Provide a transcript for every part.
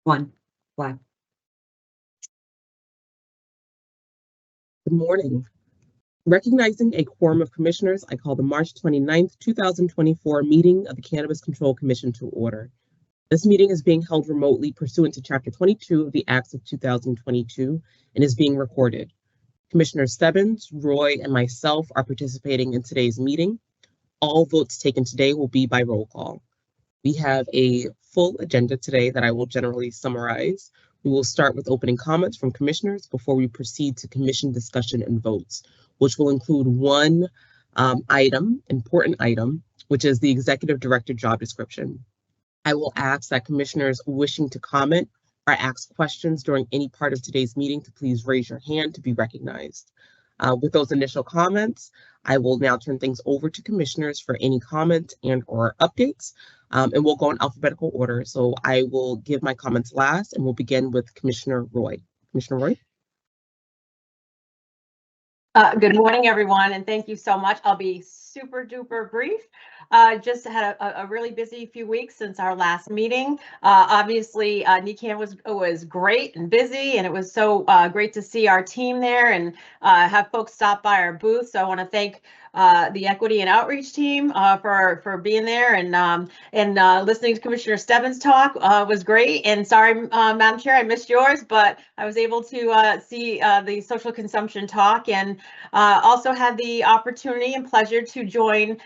One. Black. Good morning. Recognizing a quorum of commissioners, I call the March 29th, 2024 meeting of the Cannabis Control Commission to order. This meeting is being held remotely pursuant to Chapter 22 of the Acts of 2022 and is being recorded. Commissioner Stebbins, Roy, and myself are participating in today's meeting. All votes taken today will be by roll call. We have a full agenda today that I will generally summarize. We will start with opening comments from commissioners before we proceed to commission discussion and votes, which will include one important item, which is the executive director job description. I will ask that commissioners wishing to comment or ask questions during any part of today's meeting to please raise your hand to be recognized. With those initial comments, I will now turn things over to commissioners for any comments and or updates, and we'll go in alphabetical order. So I will give my comments last, and we'll begin with Commissioner Roy. Commissioner Roy? Good morning, everyone, and thank you so much. I'll be super duper brief. Just had a really busy few weeks since our last meeting. Obviously, NECAN was great and busy, and it was so great to see our team there and have folks stop by our booth. So I want to thank the equity and outreach team for being there, and listening to Commissioner Stebbins talk was great. And sorry, Madam Chair, I missed yours, but I was able to see the social consumption talk, and also had the opportunity and pleasure to join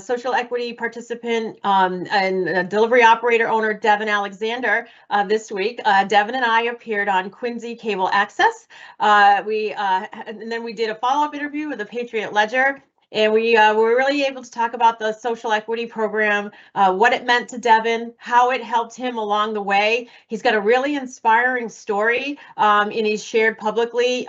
social equity participant and delivery operator owner Devin Alexander this week. Devin and I appeared on Quincy Cable Access. And then we did a follow-up interview with the Patriot Ledger. And we were really able to talk about the social equity program, what it meant to Devin, how it helped him along the way. He's got a really inspiring story, and he's shared publicly,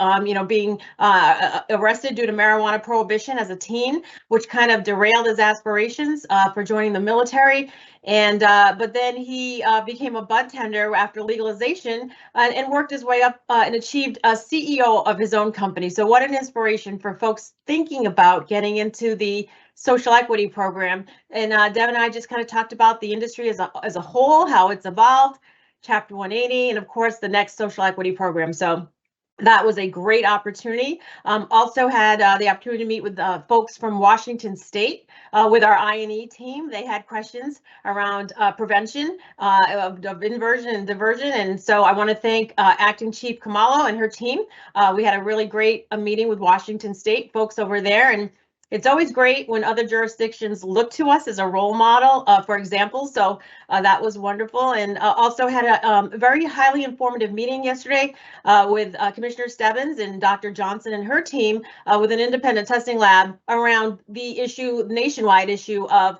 being arrested due to marijuana prohibition as a teen, which kind of derailed his aspirations for joining the military. And but then he became a bud tender after legalization and worked his way up and achieved a CEO of his own company. So what an inspiration for folks thinking about getting into the social equity program. And Devin and I just kind of talked about the industry as a whole, how it's evolved, Chapter 180, and of course the next social equity program. So that was a great opportunity. Also had the opportunity to meet with folks from Washington State with our I&E team. They had questions around prevention of inversion and diversion. And so I want to thank Acting Chief Kamalo and her team. We had a really great meeting with Washington State folks over there. And it's always great when other jurisdictions look to us as a role model, for example. So that was wonderful. And also had a very highly informative meeting yesterday with Commissioner Stebbins and Dr. Johnson and her team with an independent testing lab around the nationwide issue of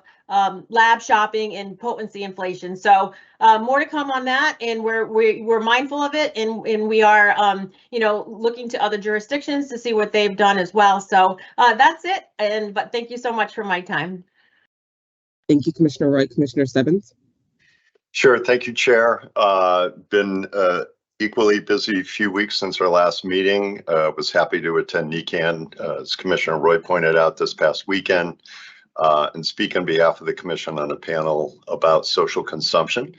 lab shopping and potency inflation. So more to come on that, and we're mindful of it, and we are looking to other jurisdictions to see what they've done as well. So that's it. But thank you so much for my time. Thank you, Commissioner Roy. Commissioner Stebbins? Sure. Thank you, Chair. Been equally busy few weeks since our last meeting. Was happy to attend NECAN, as Commissioner Roy pointed out, this past weekend. And speak on behalf of the Commission on a panel about social consumption.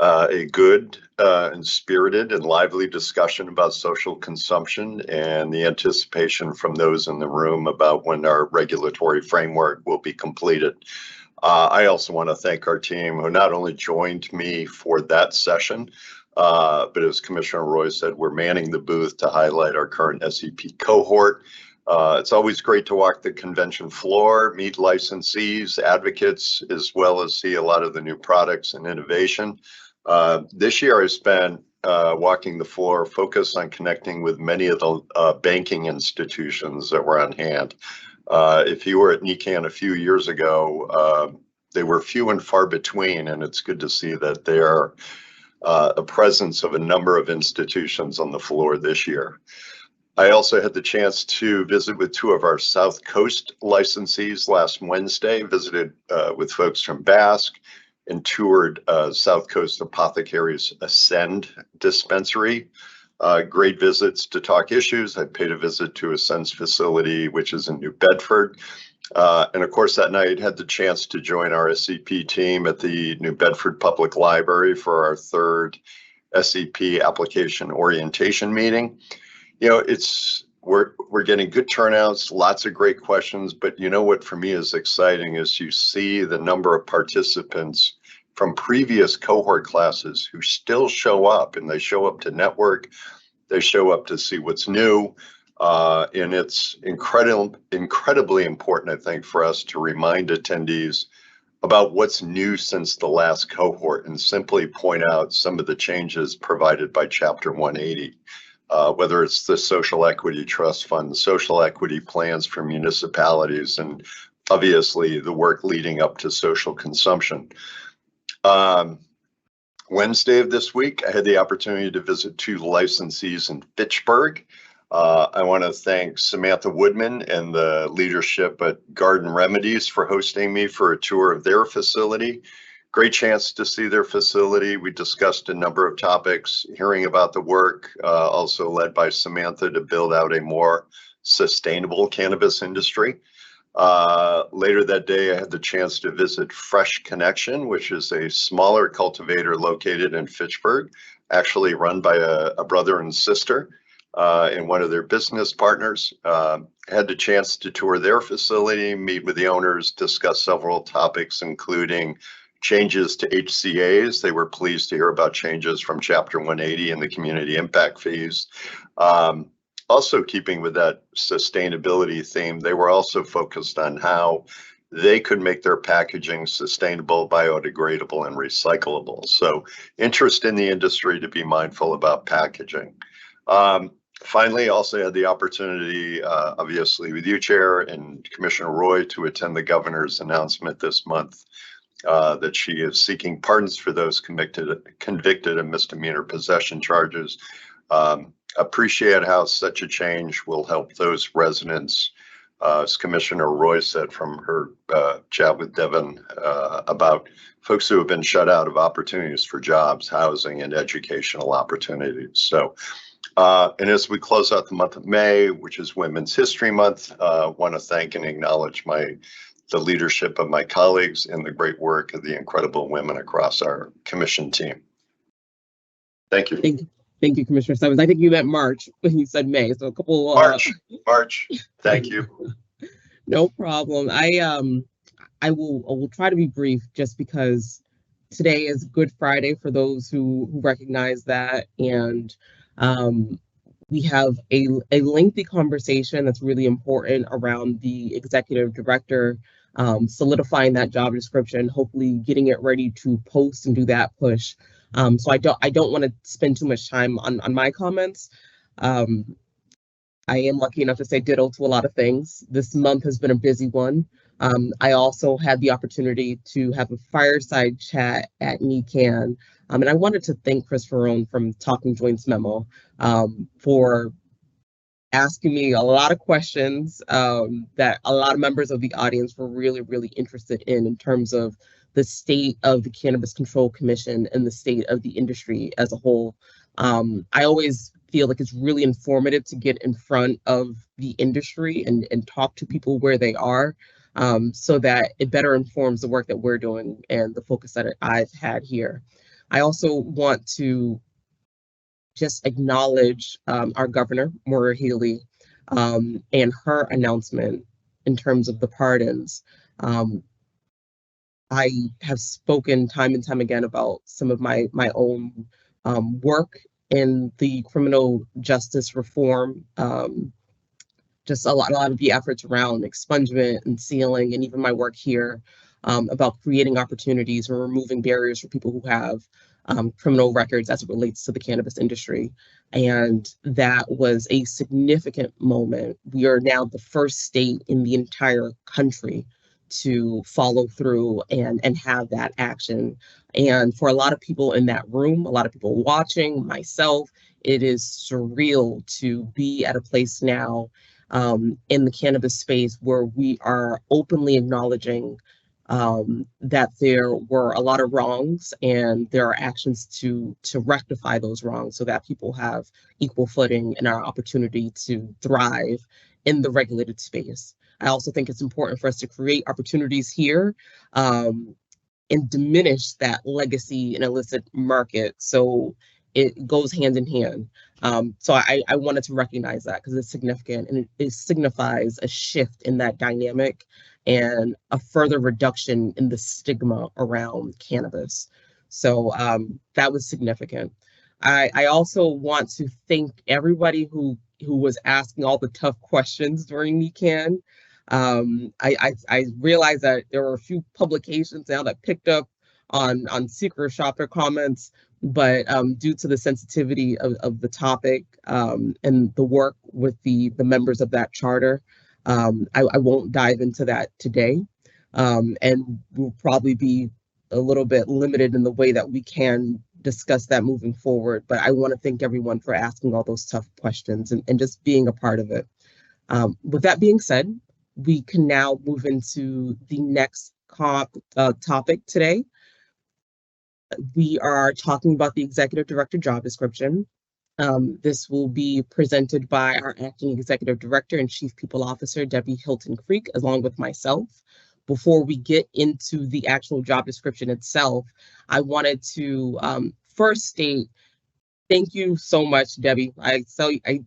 A good and spirited and lively discussion about social consumption and the anticipation from those in the room about when our regulatory framework will be completed. I also want to thank our team who not only joined me for that session, but as Commissioner Roy said, we're manning the booth to highlight our current SEP cohort. It's always great to walk the convention floor, meet licensees, advocates, as well as see a lot of the new products and innovation. This year I spent walking the floor, focused on connecting with many of the banking institutions that were on hand. If you were at NECAN a few years ago, they were few and far between, and it's good to see that there are a presence of a number of institutions on the floor this year. I also had the chance to visit with two of our South Coast licensees last Wednesday, visited with folks from Basque, and toured South Coast Apothecaries Ascend dispensary. Great visits to talk issues. I paid a visit to Ascend's facility, which is in New Bedford. And of course, that night had the chance to join our SCP team at the New Bedford Public Library for our third SEP application orientation meeting. We're getting good turnouts, lots of great questions, but you know what for me is exciting is you see the number of participants from previous cohort classes who still show up, and they show up to network, they show up to see what's new, and it's incredibly important, I think, for us to remind attendees about what's new since the last cohort and simply point out some of the changes provided by Chapter 180. Whether it's the social equity trust fund, social equity plans for municipalities, and obviously the work leading up to social consumption. Wednesday of this week, I had the opportunity to visit 2 licensees in Fitchburg. I want to thank Samantha Woodman and the leadership at Garden Remedies for hosting me for a tour of their facility. Great chance to see their facility. We discussed a number of topics, hearing about the work, also led by Samantha to build out a more sustainable cannabis industry. Later that day, I had the chance to visit Fresh Connection, which is a smaller cultivator located in Fitchburg, actually run by a brother and sister and one of their business partners. Had the chance to tour their facility, meet with the owners, discuss several topics, including changes to HCAs. They were pleased to hear about changes from Chapter 180 and the community impact fees. Also keeping with that sustainability theme, they were also focused on how they could make their packaging sustainable, biodegradable, and recyclable. So interest in the industry to be mindful about packaging. Finally, also had the opportunity, obviously with you, Chair, and Commissioner Roy, to attend the governor's announcement this month that she is seeking pardons for those convicted of misdemeanor possession charges. Appreciate how such a change will help those residents, as Commissioner Roy said from her chat with Devin, about folks who have been shut out of opportunities for jobs, housing, and educational opportunities. So, and as we close out the month of May, which is Women's History Month, want to thank and acknowledge the leadership of my colleagues and the great work of the incredible women across our commission team. Thank you. Thank you, Commissioner Simons. I think you meant March when you said May, so a couple. March. Thank you. No problem. I will try to be brief, just because today is Good Friday for those who recognize that, and we have a lengthy conversation that's really important around the executive director, solidifying that job description, hopefully getting it ready to post and do that push. So I don't want to spend too much time on my comments. I am lucky enough to say ditto to a lot of things. This month has been a busy one. I also had the opportunity to have a fireside chat at NECAN. And I wanted to thank Chris Ferrone from Talking Joints Memo for asking me a lot of questions that a lot of members of the audience were really, really interested in terms of the state of the Cannabis Control Commission and the state of the industry as a whole. I always feel like it's really informative to get in front of the industry and talk to people where they are, so that it better informs the work that we're doing and the focus that I've had here. I also want to just acknowledge our governor, Maura Healey, and her announcement in terms of the pardons. I have spoken time and time again about some of my own work in the criminal justice reform, just a lot of the efforts around expungement and sealing, and even my work here about creating opportunities and removing barriers for people who have criminal records as it relates to the cannabis industry. And that was a significant moment. We are now the first state in the entire country to follow through and have that action. And for a lot of people in that room, a lot of people watching, myself, it is surreal to be at a place now in the cannabis space where we are openly acknowledging that there were a lot of wrongs and there are actions to rectify those wrongs so that people have equal footing and our opportunity to thrive in the regulated space. I also think it's important for us to create opportunities here and diminish that legacy and illicit market. So it goes hand in hand. So I wanted to recognize that because it's significant, and it signifies a shift in that dynamic and a further reduction in the stigma around cannabis. So that was significant. I also want to thank everybody who was asking all the tough questions during NECAN. I realized that there were a few publications now that picked up on secret shopper comments, but due to the sensitivity of the topic and the work with the members of that charter, I won't dive into that today, and we'll probably be a little bit limited in the way that we can discuss that moving forward. But I want to thank everyone for asking all those tough questions and just being a part of it. With that being said, we can now move into the next topic today. We are talking about the executive director job description. This will be presented by our acting executive director and chief people officer, Debbie Hilton Creek, along with myself. Before we get into the actual job description itself, I wanted to first state thank you so much, Debbie.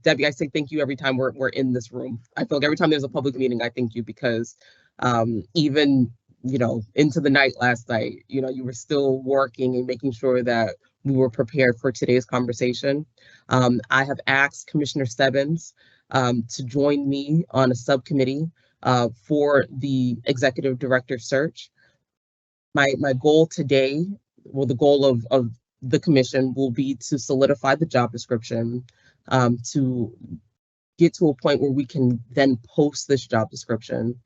Debbie, I say thank you every time we're in this room. I feel like every time there's a public meeting, I thank you because even into the night last night, you were still working and making sure that we were prepared for today's conversation. I have asked Commissioner Stebbins to join me on a subcommittee for the executive director search. My goal today, well, the goal of the commission will be to solidify the job description, to get to a point where we can then post this job description.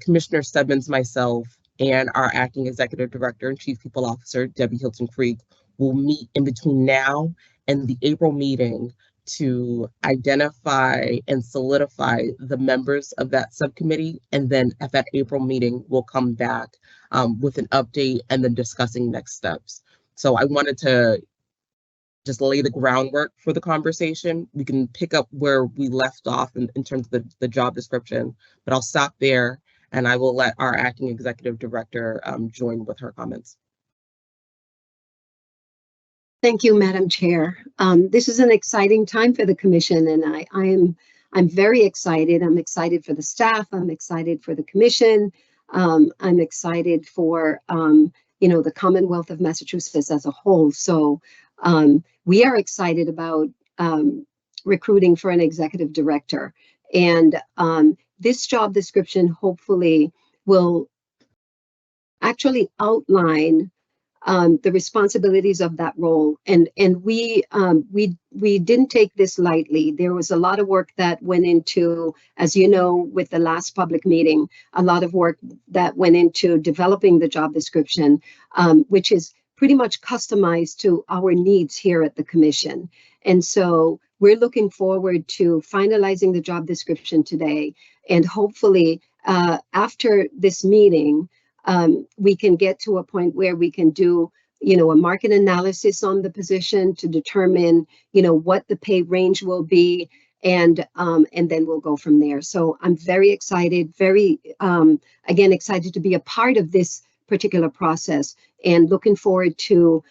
Commissioner Stebbins, myself, and our acting executive director and chief people officer, Debbie Hilton Creek, will meet in between now and the April meeting to identify and solidify the members of that subcommittee. And then at that April meeting, we'll come back with an update and then discussing next steps. So I wanted to just lay the groundwork for the conversation. We can pick up where we left off in terms of the job description, but I'll stop there and I will let our acting executive director join with her comments. Thank you, Madam Chair. This is an exciting time for the commission, and I'm very excited. I'm excited for the staff. I'm excited for the commission. I'm excited for the Commonwealth of Massachusetts as a whole. So we are excited about recruiting for an executive director, and this job description hopefully will actually outline the responsibilities of that role, and we didn't take this lightly. There was a lot of work that went into, as you know, with the last public meeting, a lot of work that went into developing the job description, which is pretty much customized to our needs here at the commission. And so we're looking forward to finalizing the job description today, and hopefully after this meeting, we can get to a point where we can do, a market analysis on the position to determine, what the pay range will be, and then we'll go from there. So I'm very excited, again, excited to be a part of this particular process, and looking forward to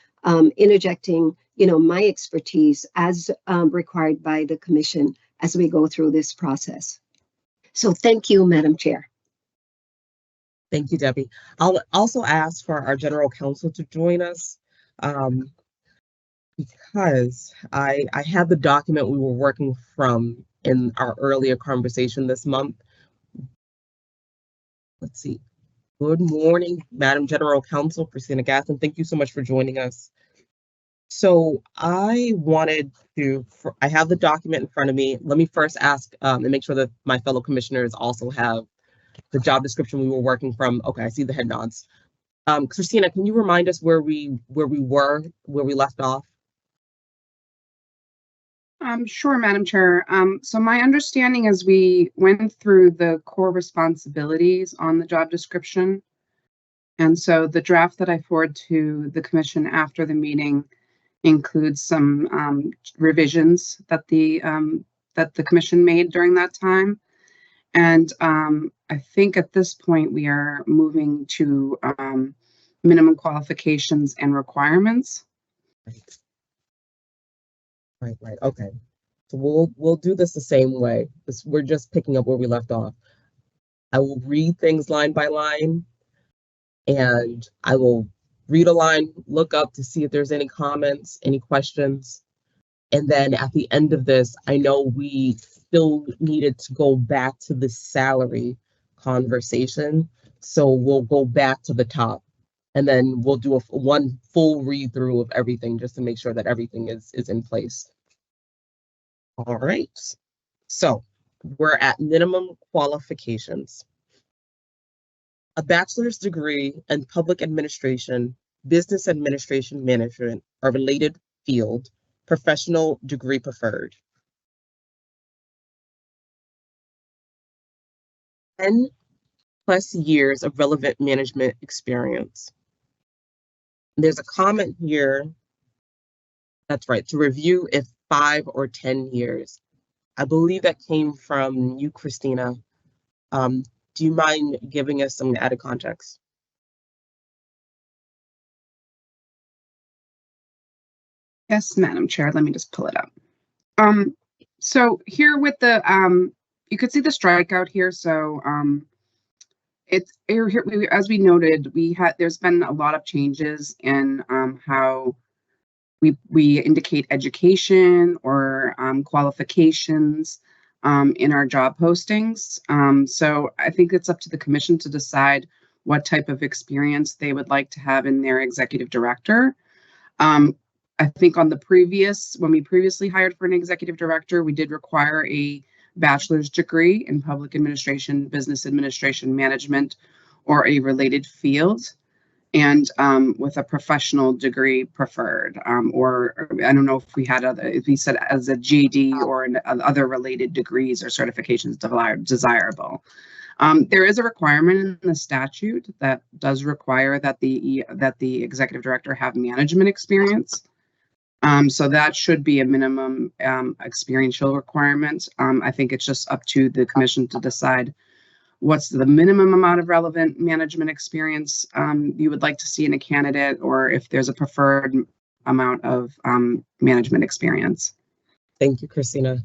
interjecting, my expertise as required by the commission as we go through this process. So thank you, Madam Chair. Thank you, Debbie. I'll also ask for our general counsel to join us because I had the document we were working from in our earlier conversation this month. Let's see. Good morning, Madam General Counsel, Christina Gaston. Thank you so much for joining us. So I have the document in front of me. Let me first ask and make sure that my fellow commissioners also have the job description we were working from. Okay, I see the head nods. Christina, can you remind us where we left off? Sure, Madam Chair. So my understanding is we went through the core responsibilities on the job description. And so the draft that I forwarded to the commission after the meeting includes some revisions that the commission made during that time. And I think at this point we are moving to minimum qualifications and requirements. Right. Okay. So we'll do this the same way. We're just picking up where we left off. I will read things line by line, and I will read a line, look up to see if there's any comments, any questions. And then at the end of this, I know we still needed to go back to the salary conversation. So we'll go back to the top, and then we'll do one full read through of everything just to make sure that everything is in place. All right. So we're at minimum qualifications. A bachelor's degree in public administration, business administration management, a related field, professional degree preferred. 10 plus years of relevant management experience. There's a comment here. That's right, to review if 5 or 10 years. I believe that came from you, Christina. Do you mind giving us some added context? Yes, Madam Chair, let me just pull it up. So here with the, you could see the strikeout here. So it's here, as we noted, there's been a lot of changes in how we indicate education or qualifications in our job postings. So I think it's up to the commission to decide what type of experience they would like to have in their executive director. I think when we previously hired for an executive director, we did require a bachelor's degree in public administration, business administration management, or a related field, and with a professional degree preferred, or I don't know if we said as a GED or other related degrees or certifications desirable. There is a requirement in the statute that does require that the executive director have management experience. So that should be a minimum experiential requirement. I think it's just up to the commission to decide what's the minimum amount of relevant management experience you would like to see in a candidate, or if there's a preferred amount of management experience. Thank you, Christina.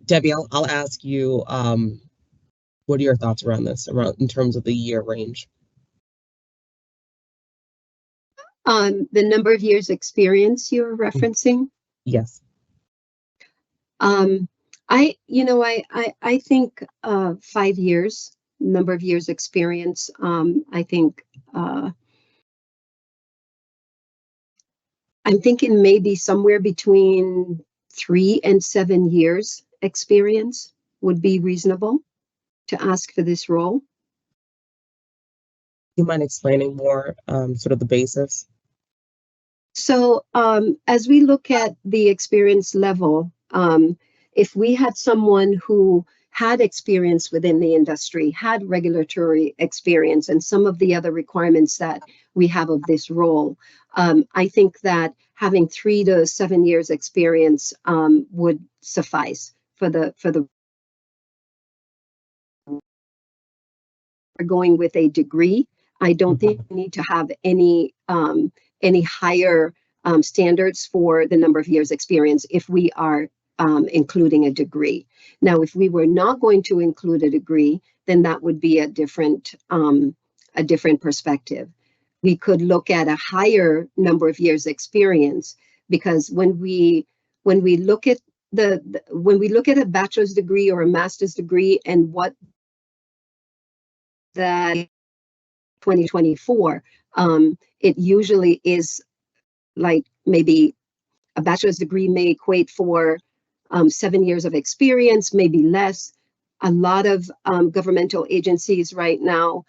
Debbie, I'll ask you, what are your thoughts around this, in terms of the year range? The number of years experience you're referencing? Yes. I think 5 years, number of years experience. I think I'm thinking maybe somewhere between 3 and 7 years experience would be reasonable to ask for this role. Do you mind explaining more, sort of the basis? So as we look at the experience level, if we had someone who had experience within the industry, had regulatory experience, and some of the other requirements that we have of this role, I think that having 3 to 7 years experience would suffice for the going with a degree. I don't think we need to have any higher standards for the number of years experience if we are including a degree. Now, if we were not going to include a degree, then that would be a different perspective. We could look at a higher number of years experience, because when we look at a bachelor's degree or a master's degree and what that 2024, it usually is like maybe a bachelor's degree may equate for 7 years of experience, maybe less. A lot of governmental agencies right now,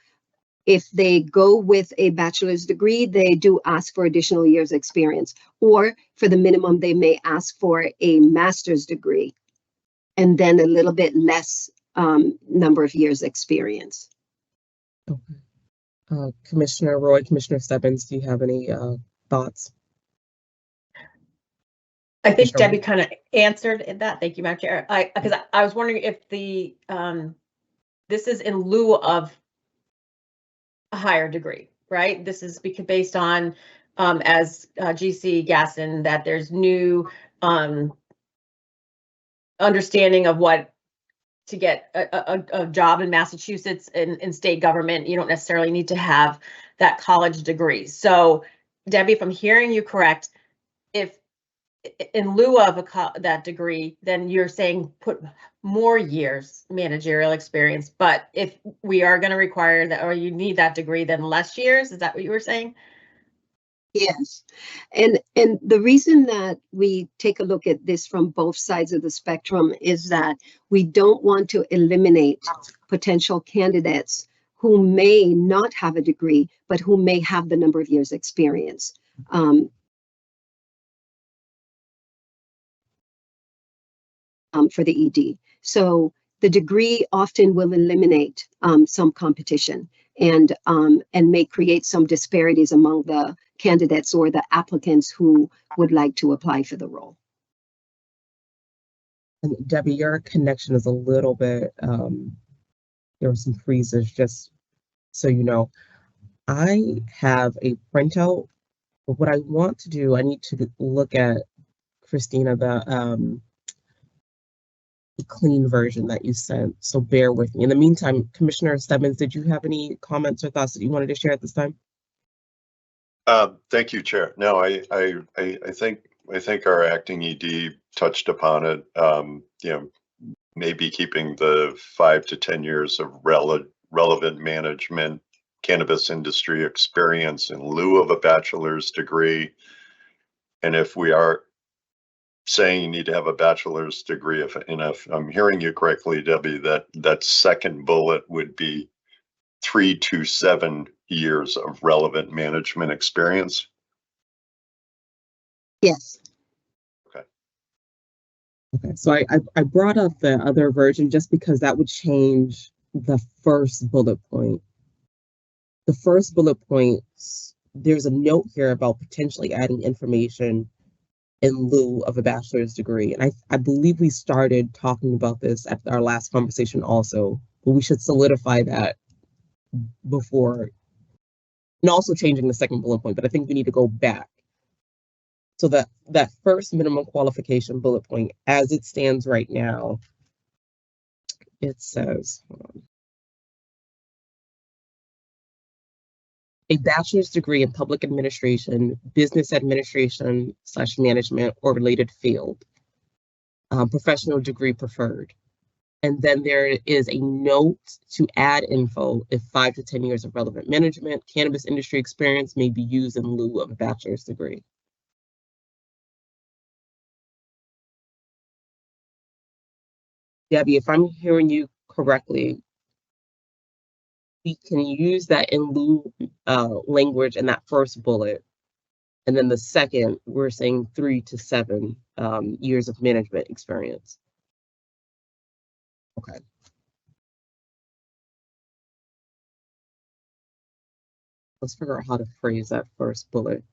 if they go with a bachelor's degree, they do ask for additional years experience, or for the minimum, they may ask for a master's degree and then a little bit less number of years experience. Okay. Commissioner Roy, Commissioner Stebbins, do you have any thoughts? I think Debbie kind of answered that. Thank you, Madam Chair. Because I was wondering if the this is in lieu of a higher degree, right? This is based on, as GC Gaston, that there's new understanding of what to get a job in Massachusetts in state government, you don't necessarily need to have that college degree. So Debbie, if I'm hearing you correct, if in lieu of that degree, then you're saying put more years managerial experience. But if we are going to require that, or you need that degree, then less years. Is that what you were saying? Yes. And the reason that we take a look at this from both sides of the spectrum is that we don't want to eliminate potential candidates who may not have a degree, but who may have the number of years experience. For the ED. So the degree often will eliminate some competition and may create some disparities among the candidates or the applicants who would like to apply for the role. And Debbie, your connection is a little bit, there were some freezes, just so you know. I have a printout, but what I want to do, I need to look at, Christina, the clean version that you sent, so bear with me. In the meantime, Commissioner Stebbins, did you have any comments or thoughts that you wanted to share at this time? Thank you, Chair. No, I think our acting ED touched upon it. You know, maybe keeping the 5 to 10 years of relevant management cannabis industry experience in lieu of a bachelor's degree. And if we are saying you need to have a bachelor's degree, if I'm hearing you correctly, Debbie, that second bullet would be 3 to 7 years of relevant management experience. Yes. Okay, so I brought up the other version just because that would change the first bullet point. The first bullet point, there's a note here about potentially adding information in lieu of a bachelor's degree. And I believe we started talking about this at our last conversation also, but we should solidify that before, and also changing the second bullet point, but I think we need to go back. So that first minimum qualification bullet point, as it stands right now, it says, hold on, a bachelor's degree in public administration, business administration / management or related field, professional degree preferred. And then there is a note to add info if 5 to 10 years of relevant management, cannabis industry experience may be used in lieu of a bachelor's degree. Debbie, if I'm hearing you correctly, we can use that in lieu language in that first bullet. And then the second, we're saying 3 to 7 years of management experience. Okay. Let's figure out how to phrase that first bullet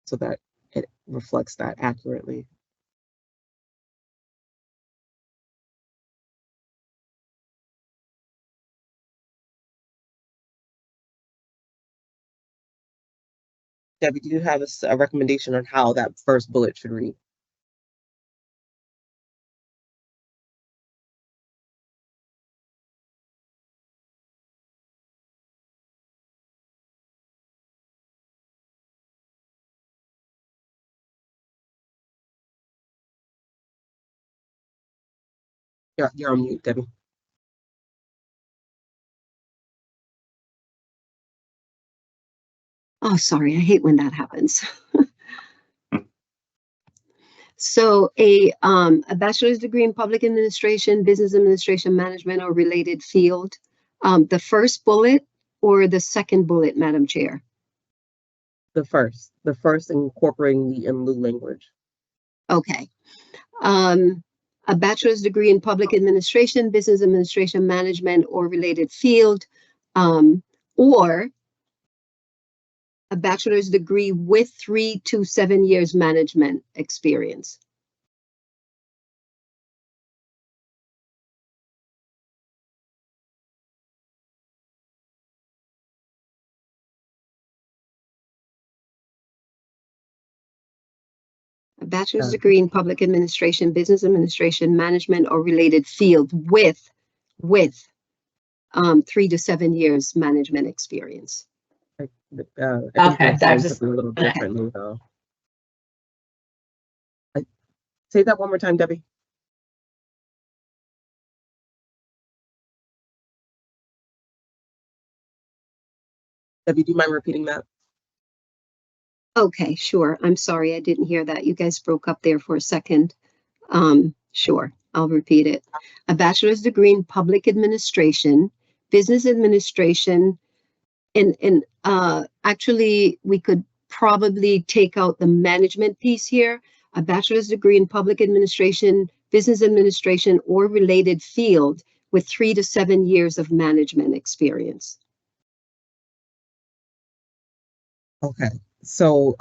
so that it reflects that accurately. Debbie, do you have a recommendation on how that first bullet should read? You're on mute, Debbie. Oh, sorry. I hate when that happens. So a bachelor's degree in public administration, business administration, management, or related field. The first bullet or the second bullet, Madam Chair? The first incorporating the in lieu language. Okay. A bachelor's degree in public administration, business administration, management, or related field, or a bachelor's degree with 3 to 7 years management experience. A bachelor's degree in public administration, business administration, management, or related field with 3 to 7 years management experience. I think Okay, those that lines was have been a little okay. differently though. Say that one more time, Debbie. Debbie, do you mind repeating that? Okay, sure. I'm sorry, I didn't hear that. You guys broke up there for a second. Sure, I'll repeat it. A bachelor's degree in public administration, business administration, and actually we could probably take out the management piece here. A bachelor's degree in public administration, business administration, or related field with 3 to 7 years of management experience. Okay, so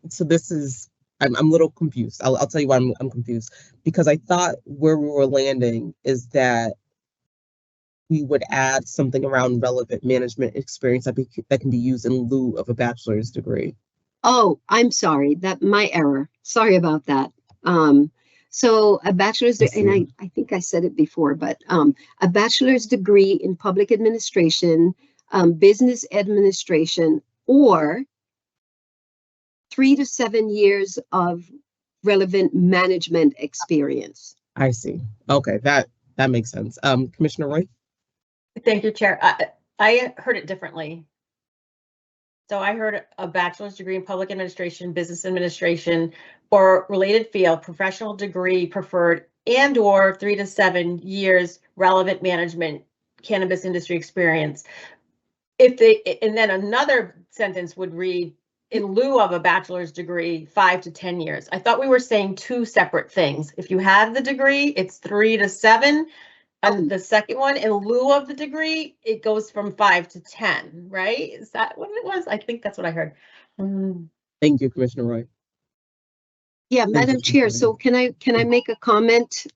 so this is, I'm a little confused. I'll tell you why I'm confused, because I thought where we were landing is that we would add something around relevant management experience that can be used in lieu of a bachelor's degree. Oh, I'm sorry, that my error. Sorry about that. So a bachelor's, and I think I said it before, but a bachelor's degree in public administration, business administration, or 3 to 7 years of relevant management experience. I see. Okay, that makes sense. Commissioner Roy? Thank you, Chair. I heard it differently. So I heard a bachelor's degree in public administration, business administration, or related field, professional degree preferred, and or 3 to 7 years relevant management cannabis industry experience. And then another sentence would read, in lieu of a bachelor's degree, 5 to 10 years. I thought we were saying two separate things. If you have the degree, it's 3 to 7. And the second one, in lieu of the degree, it goes from 5 to 10, right? Is that what it was? I think that's what I heard. Thank you, Commissioner Roy. Yeah, Madam Chair, so can I make a comment?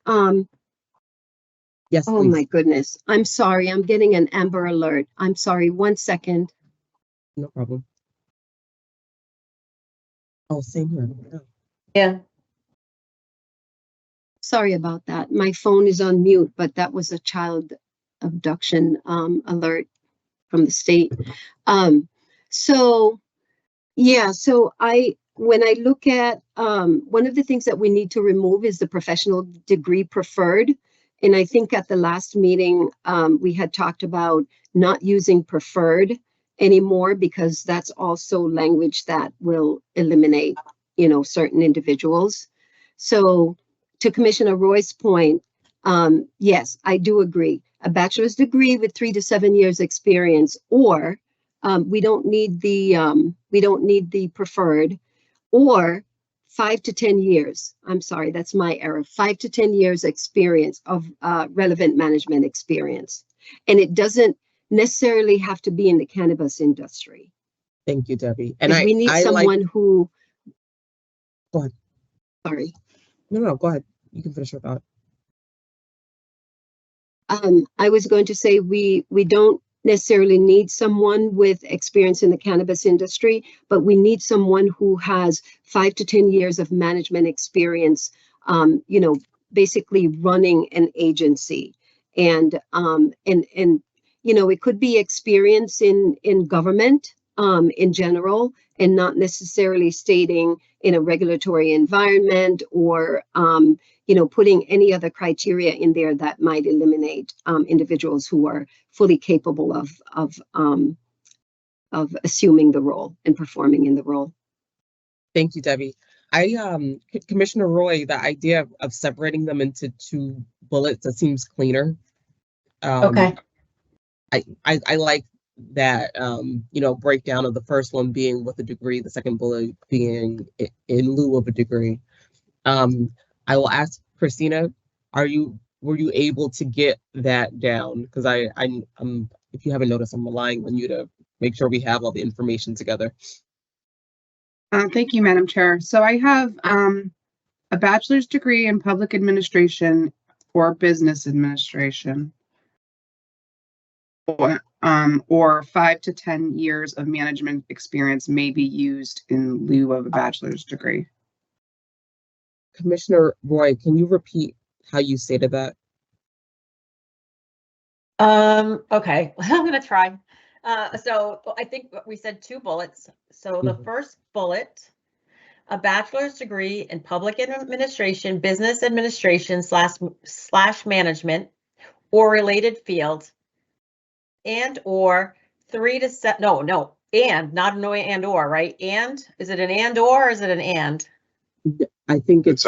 Yes, oh please. My goodness, I'm sorry, I'm getting an Amber Alert. I'm sorry, 1 second. No problem. Oh, same here. Yeah. Sorry about that. My phone is on mute, but that was a child abduction alert from the state. So yeah, so when I look at one of the things that we need to remove is the professional degree preferred. And I think at the last meeting, we had talked about not using preferred anymore because that's also language that will eliminate, certain individuals. So to Commissioner Roy's point, yes, I do agree. A bachelor's degree with 3 to 7 years experience, or we don't need the preferred, or 5 to 10 years. I'm sorry, that's my error. 5 to 10 years experience of relevant management experience. And it doesn't necessarily have to be in the cannabis industry. Thank you, Debbie. And we need someone who. Go ahead. Sorry. No, go ahead. You can finish your thought. I was going to say we don't necessarily need someone with experience in the cannabis industry, but we need someone who has 5 to 10 years of management experience, basically running an agency. And it could be experience in government in general, and not necessarily stating in a regulatory environment or putting any other criteria in there that might eliminate individuals who are fully capable of assuming the role and performing in the role. Thank you, Debbie. Commissioner Roy, the idea of separating them into 2 bullets, that seems cleaner. Okay. I like that, breakdown of the first one being with a degree, the second bullet being in lieu of a degree. I will ask Christina, were you able to get that down? Because I'm if you haven't noticed, I'm relying on you to make sure we have all the information together. Thank you, Madam Chair. So I have a bachelor's degree in public administration or business administration. or 5 to 10 years of management experience may be used in lieu of a bachelor's degree. Commissioner Roy, can you repeat how you stated that? Okay, I'm gonna try. So I think we said 2 bullets. So the first bullet, a bachelor's degree in public administration, business administration slash management or related field, and or 3 to 7, no, and, not an and or, right? And, is it an and or is it an and? I think it's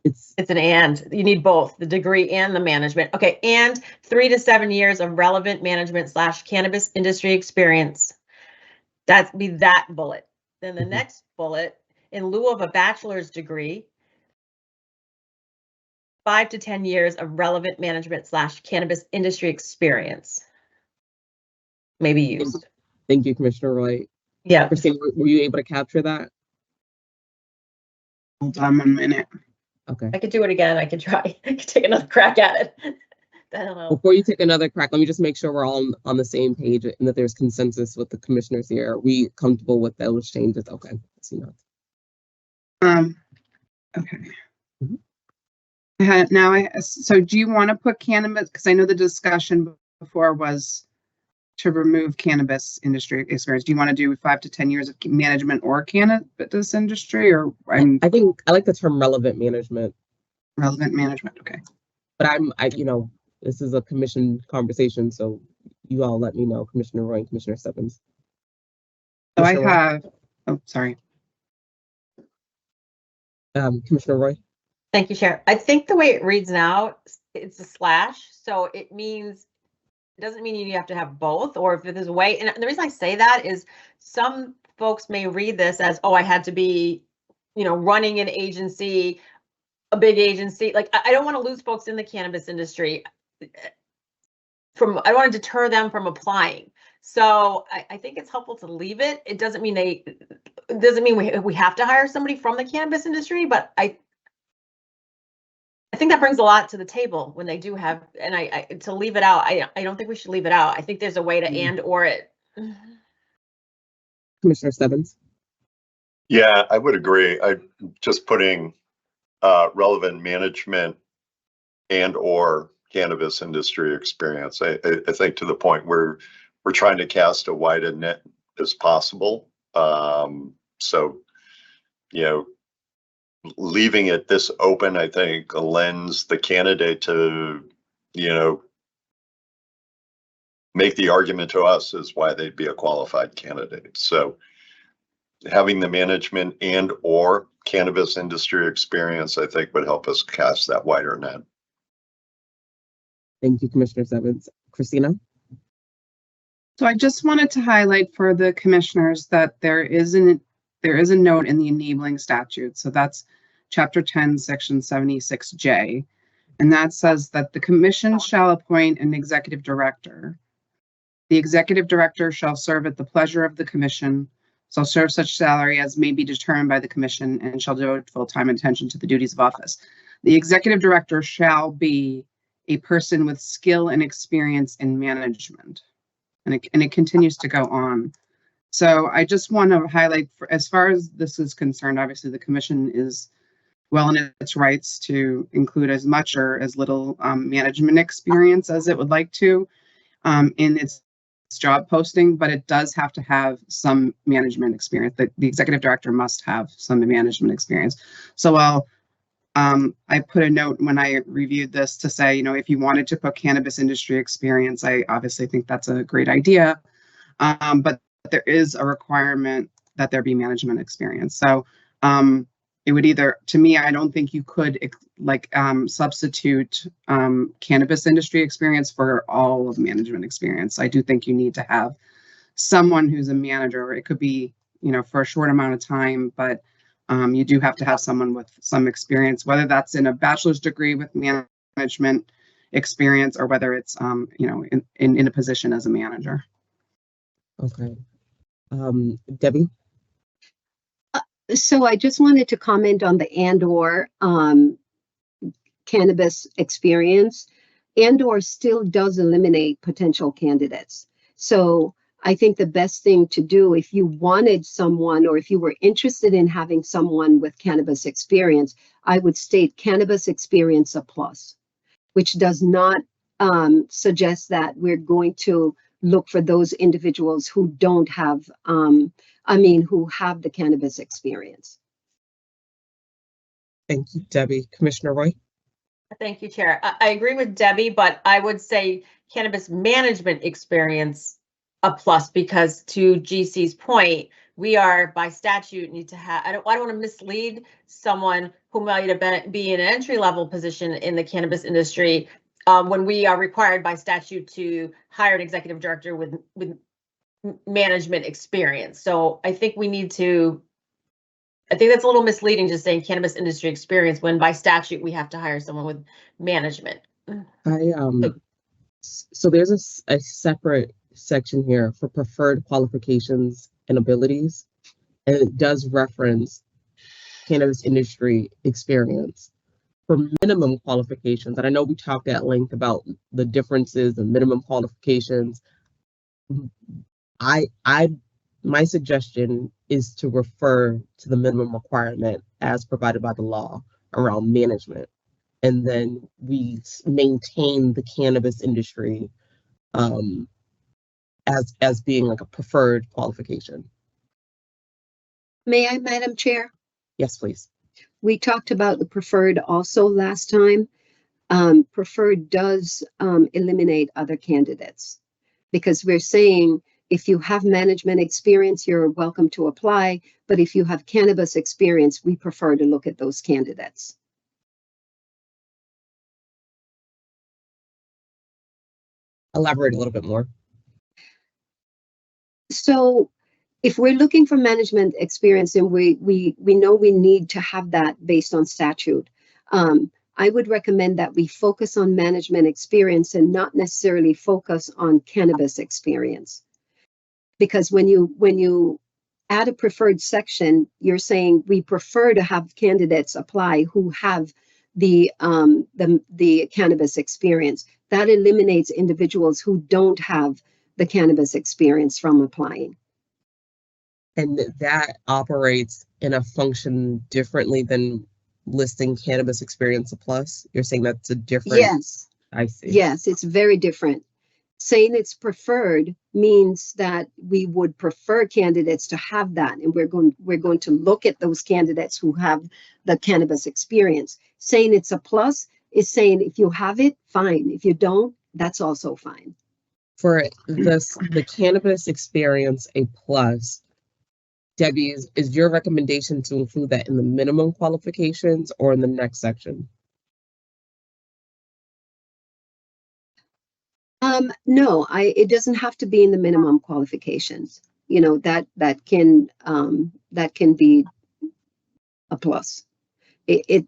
It's an and. You need both the degree and the management. Okay, and 3 to 7 years of relevant management slash cannabis industry experience. That'd be that bullet. Then the next bullet, in lieu of a bachelor's degree, 5 to 10 years of relevant management slash cannabis industry experience may be used. Thank you, Commissioner Roy. Yeah. Christine, were you able to capture that? Hold on 1 minute. Okay. I could do it again. I could try. I could take another crack at it. I don't know. Before you take another crack, let me just make sure we're all on the same page and that there's consensus with the commissioners here. Are we comfortable with those changes? Okay. Okay. So do you want to put cannabis? Because I know the discussion before was to remove cannabis industry experience. Do you want to do 5 to 10 years of management or cannabis industry, or I think I like the term relevant management. Relevant management. Okay. But this is a commission conversation, so you all let me know, Commissioner Roy and Commissioner Stebbins. So I have, oh, sorry. Commissioner Roy. Thank you, Chair. I think the way it reads now, it's a slash, so it means, it doesn't mean you have to have both, or if there's a way, and the reason I say that is some folks may read this as, oh, I had to be, running an agency, a big agency. Like, I don't want to lose folks in the cannabis industry I don't want to deter them from applying. So I think it's helpful to leave it. It doesn't mean we have to hire somebody from the cannabis industry, but I think that brings a lot to the table when they do have, and I to leave it out, I don't think we should leave it out. I think there's a way to and or it. Commissioner Stebbins. Yeah, I would agree. I just putting relevant management and or cannabis industry experience. I think to the point where we're trying to cast a wide net as possible. So, leaving it this open, I think, lends the candidate to, make the argument to us as why they'd be a qualified candidate. So having the management and or cannabis industry experience, I think, would help us cast that wider net. Thank you, Commissioner Stebbins. Christina? So I just wanted to highlight for the commissioners that there is a note in the enabling statute. So that's Chapter 10, Section 76J. And that says that the commission shall appoint an executive director. The executive director shall serve at the pleasure of the commission, shall serve such salary as may be determined by the commission, and shall devote full-time attention to the duties of office. The executive director shall be a person with skill and experience in management. And it continues to go on. So I just want to highlight, as far as this is concerned, obviously the commission is well in its rights to include as much or as little management experience as it would like to in its job posting, but it does have to have some management experience. The executive director must have some management experience. So while I put a note when I reviewed this to say, if you wanted to put cannabis industry experience, I obviously think that's a great idea, but there is a requirement that there be management experience. So it would either, to me, I don't think you could substitute cannabis industry experience for all of management experience. I do think you need to have someone who's a manager. It could be, for a short amount of time, but you do have to have someone with some experience, whether that's in a bachelor's degree with management experience or whether it's, in a position as a manager. Okay. Debbie? So I just wanted to comment on the and or cannabis experience. or still does eliminate potential candidates. So I think the best thing to do if you wanted someone or if you were interested in having someone with cannabis experience, I would state cannabis experience a plus, which does not suggest that we're going to look for those individuals who don't have, who have the cannabis experience. Thank you, Debbie. Commissioner Roy? Thank you, Chair. I agree with Debbie, but I would say cannabis management experience a plus, because to GC's point, we are by statute need to have, I don't want to mislead someone who might have be in an entry level position in the cannabis industry when we are required by statute to hire an executive director with management experience. So I think we need to, I think that's a little misleading, just saying cannabis industry experience when by statute we have to hire someone with management. So there's a separate section here for preferred qualifications and abilities, and it does reference cannabis industry experience. For minimum qualifications, and I know we talked at length about the differences in minimum qualifications. My suggestion is to refer to the minimum requirement as provided by the law around management, and then we maintain the cannabis industry as being like a preferred qualification. May I, Madam Chair? Yes, please. We talked about the preferred also last time. Preferred does eliminate other candidates, because we're saying if you have management experience, you're welcome to apply. But if you have cannabis experience, we prefer to look at those candidates. Elaborate a little bit more. So if we're looking for management experience, and we know we need to have that based on statute, I would recommend that we focus on management experience and not necessarily focus on cannabis experience. Because when you add a preferred section, you're saying we prefer to have candidates apply who have the cannabis experience. That eliminates individuals who don't have the cannabis experience from applying. And that operates in a function differently than listing cannabis experience a plus? You're saying that's a different? Yes. I see. Yes, it's very different. Saying it's preferred means that we would prefer candidates to have that, and we're going to look at those candidates who have the cannabis experience. Saying it's a plus is saying if you have it, fine. If you don't, that's also fine. For the cannabis experience a plus, Debbie, is your recommendation to include that in the minimum qualifications or in the next section? No, it doesn't have to be in the minimum qualifications. You know, that can be a plus. I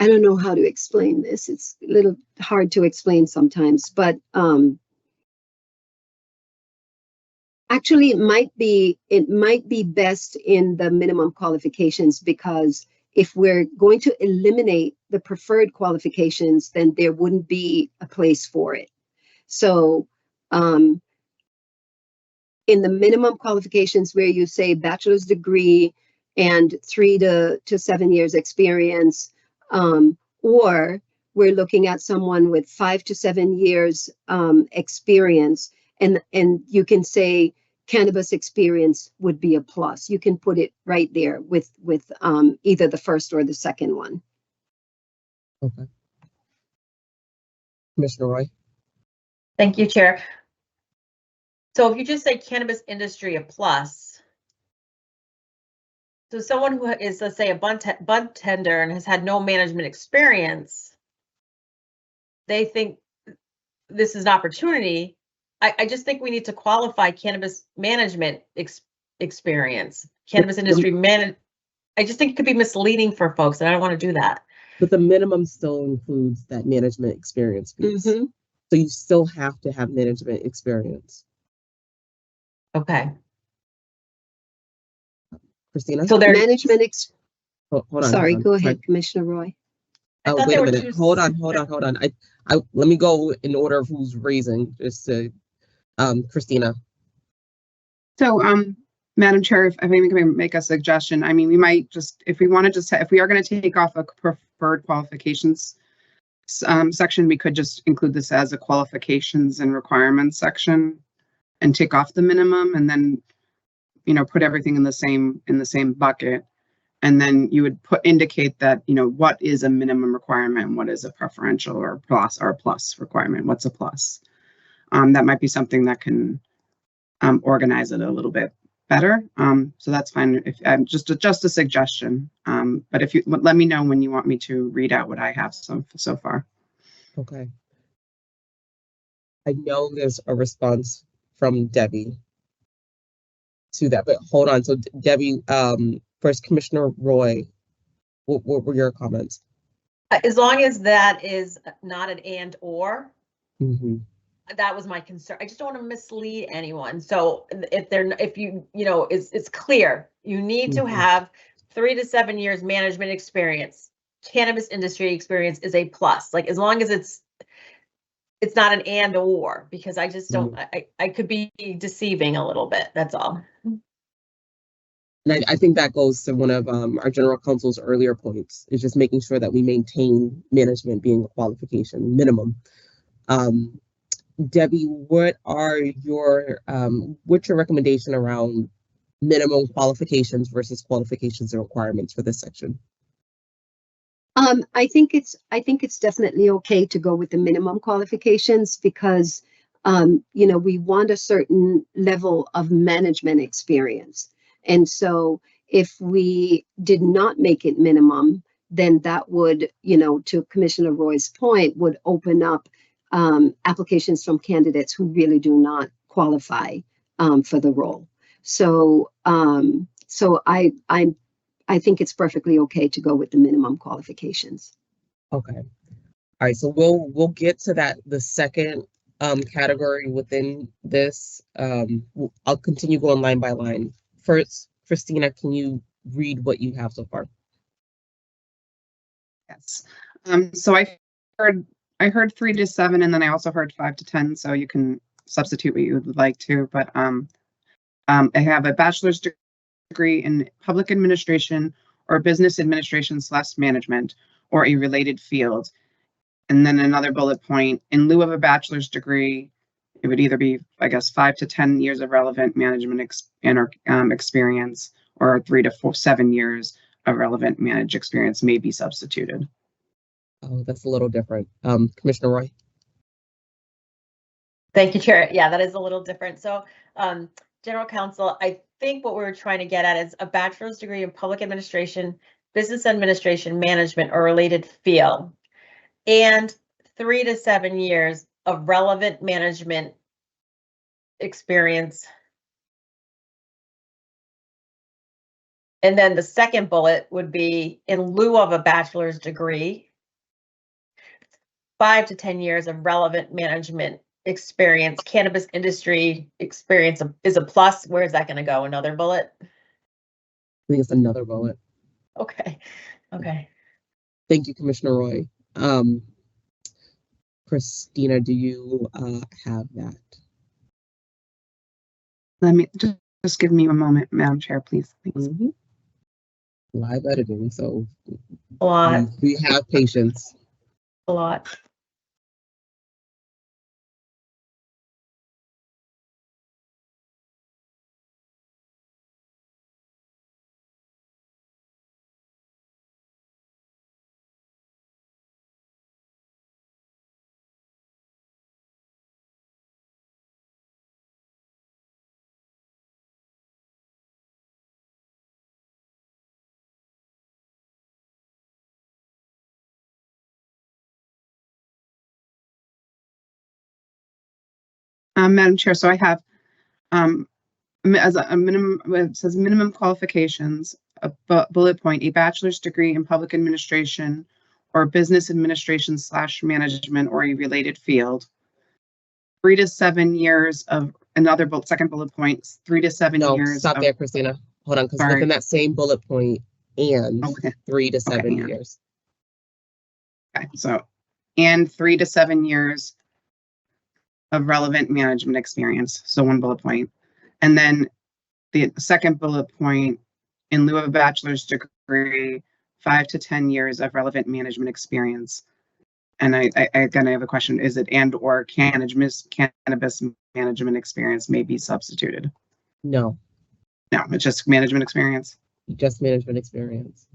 don't know how to explain this. It's a little hard to explain sometimes, but actually it might be best in the minimum qualifications, because if we're going to eliminate the preferred qualifications, then there wouldn't be a place for it. So in the minimum qualifications where you say bachelor's degree and 3 to 7 years experience, or we're looking at someone with 5 to 7 years experience, and you can say cannabis experience would be a plus. You can put it right there with either the first or the second one. Okay. Commissioner Roy? Thank you, Chair. So if you just say cannabis industry a plus, so someone who is, let's say, a bud tender and has had no management experience, they think this is an opportunity. I just think we need to qualify cannabis management experience, cannabis industry I just think it could be misleading for folks, and I don't want to do that. But the minimum still includes that management experience piece. Mm-hmm. So you still have to have management experience. Okay. Christina? So their management hold on. Sorry, go ahead, Commissioner Roy. Oh, wait a minute. Hold on. Let me go in order of who's raising, just to, Christina. So, Madam Chair, if I can make a suggestion, I mean, we might just, if we want to just, if we are going to take off a preferred qualifications section, we could just include this as a qualifications and requirements section and take off the minimum, and then, you know, put everything in the same bucket. And then you would indicate that, you know, what is a minimum requirement, what is a preferential or plus requirement, what's a plus. That might be something that can organize it a little bit better. So that's fine. If just a suggestion. But if you let me know when you want me to read out what I have so far. Okay. I know there's a response from Debbie to that, but hold on. So Debbie, first, Commissioner Roy, what were your comments? As long as that is not an and or, Mm-hmm. that was my concern. I just don't want to mislead anyone. So if you know, it's clear, you need to have 3 to 7 years management experience. Cannabis industry experience is a plus. Like, as long as it's not an and or, because I just don't, I could be deceiving a little bit. That's all. And I think that goes to one of our general counsel's earlier points, is just making sure that we maintain management being a qualification minimum. Debbie, what's your recommendation around minimum qualifications versus qualifications and requirements for this section? I think it's definitely okay to go with the minimum qualifications because, you know, we want a certain level of management experience. And so if we did not make it minimum, then that would, you know, to Commissioner Roy's point, would open up applications from candidates who really do not qualify for the role. So, I think it's perfectly okay to go with the minimum qualifications. Okay. All right. So we'll get to that, the second category within this. I'll continue going line by line. First, Christina, can you read what you have so far? Yes. So I heard 3 to 7, and then I also heard 5 to 10. So you can substitute what you would like to. But I have a bachelor's degree in public administration or business administration / management or a related field. And then another bullet point, in lieu of a bachelor's degree, it would either be, I guess, 5 to 10 years of relevant management experience, or 3 to 7 years of relevant managed experience may be substituted. Oh, that's a little different. Commissioner Roy. Thank you, Chair. Yeah, that is a little different. So, General Counsel, I think what we were trying to get at is a bachelor's degree in public administration, business administration, management, or related field, and 3 to 7 years of relevant management experience. And then the second bullet would be, in lieu of a bachelor's degree, 5 to 10 years of relevant management experience. Cannabis industry experience is a plus. Where is that going to go? Another bullet? I think it's another bullet. Okay. Thank you, Commissioner Roy. Christina, do you have that? Let me just give me a moment, Madam Chair, please. Thanks. Live editing, so A lot. we have patience. A lot. Madam Chair, so I have as a minimum, it says minimum qualifications, a bullet point, a bachelor's degree in public administration or business administration / management or a related field. 3 to 7 years of another second bullet point, 3 to 7 years. Stop there, Christina. Hold on, because within that same bullet point, and 3 to 7 years. Okay, so and 3 to 7 years of relevant management experience. So one bullet point. And then the second bullet point, in lieu of a bachelor's degree, 5 to 10 years of relevant management experience. And I again, I have a question, is it and or cannabis management experience may be substituted? No, No, it's just management experience. just management experience.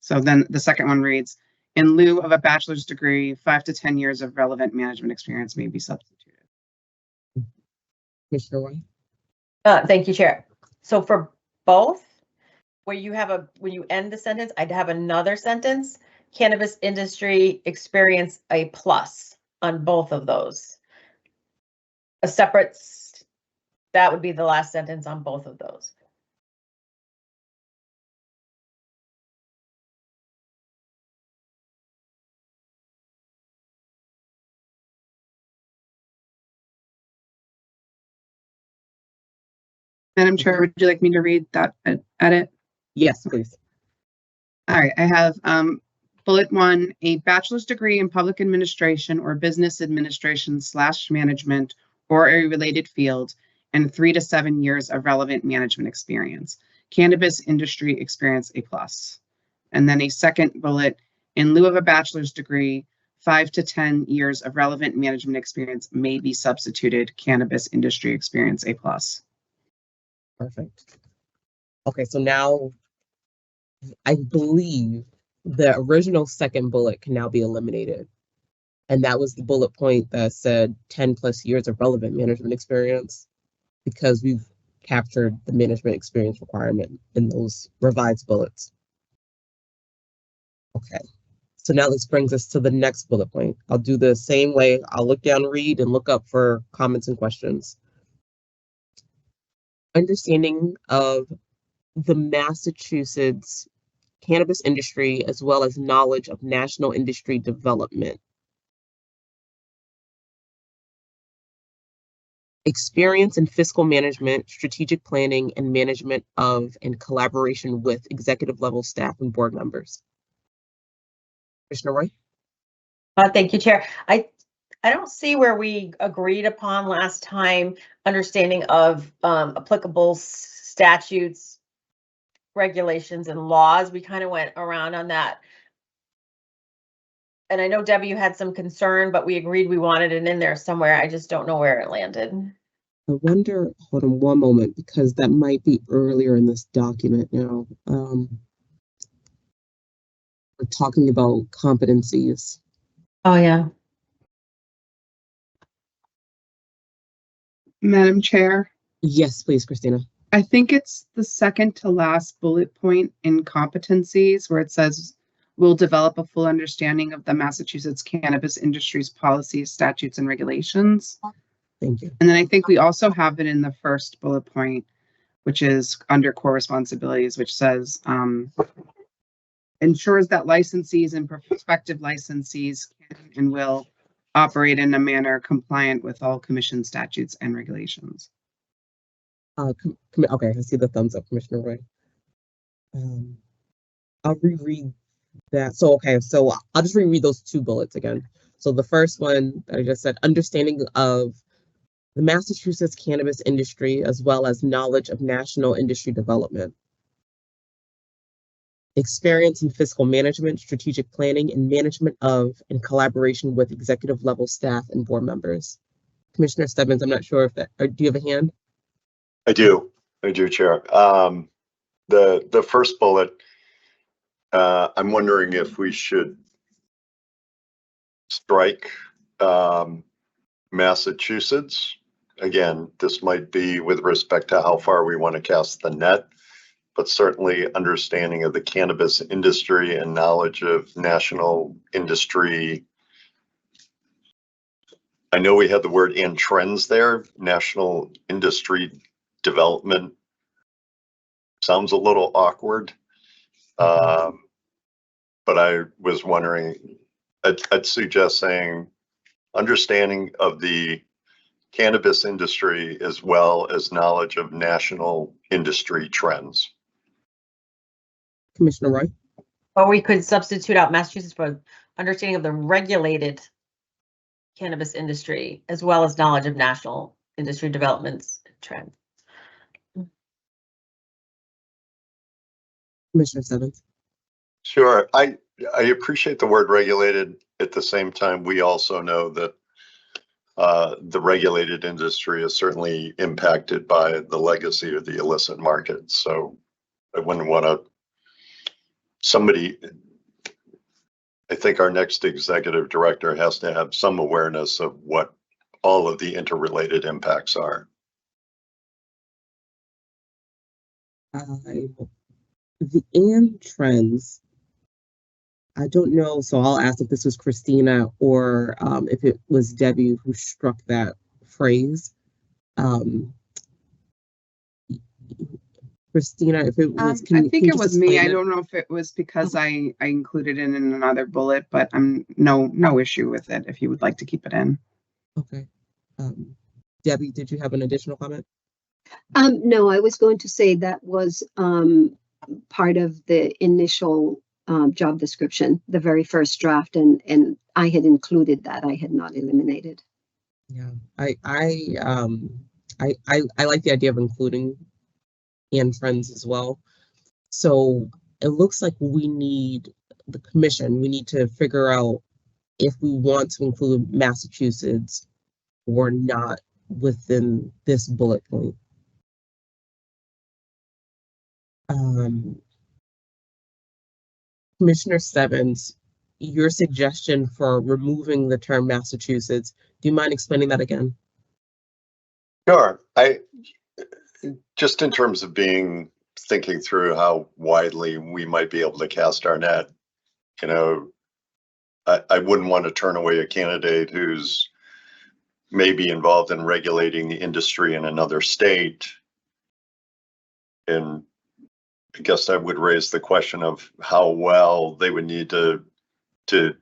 So then the second one reads, in lieu of a bachelor's degree, 5 to 10 years of relevant management experience may be substituted. Commissioner White? Thank you, Chair. So for both, when you end the sentence, I'd have another sentence, cannabis industry experience a plus on both of those. A separate, that would be the last sentence on both of those. Madam Chair, would you like me to read that edit? Yes, please. All right, I have bullet 1, a bachelor's degree in public administration or business administration / management or a related field, and 3 to 7 years of relevant management experience. Cannabis industry experience a plus. And then a second bullet, in lieu of a bachelor's degree, 5 to 10 years of relevant management experience may be substituted. Cannabis industry experience a plus. Perfect. Okay, so now I believe the original second bullet can now be eliminated. And that was the bullet point that said 10 plus years of relevant management experience, because we've captured the management experience requirement in those revised bullets. Okay, so now this brings us to the next bullet point. I'll do the same way. I'll look down, read, and look up for comments and questions. Understanding of the Massachusetts cannabis industry, as well as knowledge of national industry development. Experience in fiscal management, strategic planning, and management of and collaboration with executive level staff and board members. Commissioner Roy? Thank you, Chair. I don't see where we agreed upon last time understanding of applicable statutes, regulations, and laws. We kind of went around on that. And I know Debbie, you had some concern, but we agreed we wanted it in there somewhere. I just don't know where it landed. I wonder, hold on one moment, because that might be earlier in this document now. We're talking about competencies. Oh, yeah. Madam Chair, Yes, please, Christina. I think it's the second to last bullet point in competencies where it says we'll develop a full understanding of the Massachusetts cannabis industry's policies, statutes, and regulations. Thank you. And then I think we also have it in the first bullet point, which is under core responsibilities, which says ensures that licensees and prospective licensees can and will operate in a manner compliant with all commission statutes and regulations. Okay, I see the thumbs up, Commissioner Roy. I'll reread that. So, okay, so I'll just reread those two bullets again. So the first one, I just said, understanding of the Massachusetts cannabis industry, as well as knowledge of national industry development. Experience in fiscal management, strategic planning, and management of and collaboration with executive level staff and board members. Commissioner Stebbins, I'm not sure if that, or do you have a hand? I do, Chair. The first bullet, I'm wondering if we should strike Massachusetts. Again, this might be with respect to how far we want to cast the net, but certainly understanding of the cannabis industry and knowledge of national industry. I know we had the word and trends there. National industry development sounds a little awkward. But I was wondering, I'd suggest saying understanding of the cannabis industry as well as knowledge of national industry trends. Commissioner Roy? Or we could substitute out Massachusetts for understanding of the regulated cannabis industry, as well as knowledge of national industry developments and trends. Commissioner Simmons. Sure. I appreciate the word regulated. At the same time, we also know that the regulated industry is certainly impacted by the legacy of the illicit market. So I wouldn't want to, I think our next executive director has to have some awareness of what all of the interrelated impacts are. The and trends, I don't know, so I'll ask if this was Christina or if it was Debbie who struck that phrase. Christina, if it was, I think it was me. I don't know if it was because I included it in another bullet, but I'm no issue with it if you would like to keep it in. Okay. Debbie, did you have an additional comment? No, I was going to say that was part of the initial job description, the very first draft, and I had included that. I had not eliminated. Yeah, I like the idea of including and trends as well. So it looks like we need the commission. We need to figure out if we want to include Massachusetts or not within this bullet point. Commissioner Stebbins, your suggestion for removing the term Massachusetts, do you mind explaining that again? Sure. Just in terms of thinking through how widely we might be able to cast our net, I wouldn't want to turn away a candidate who's maybe involved in regulating the industry in another state. And I guess I would raise the question of how well they would need to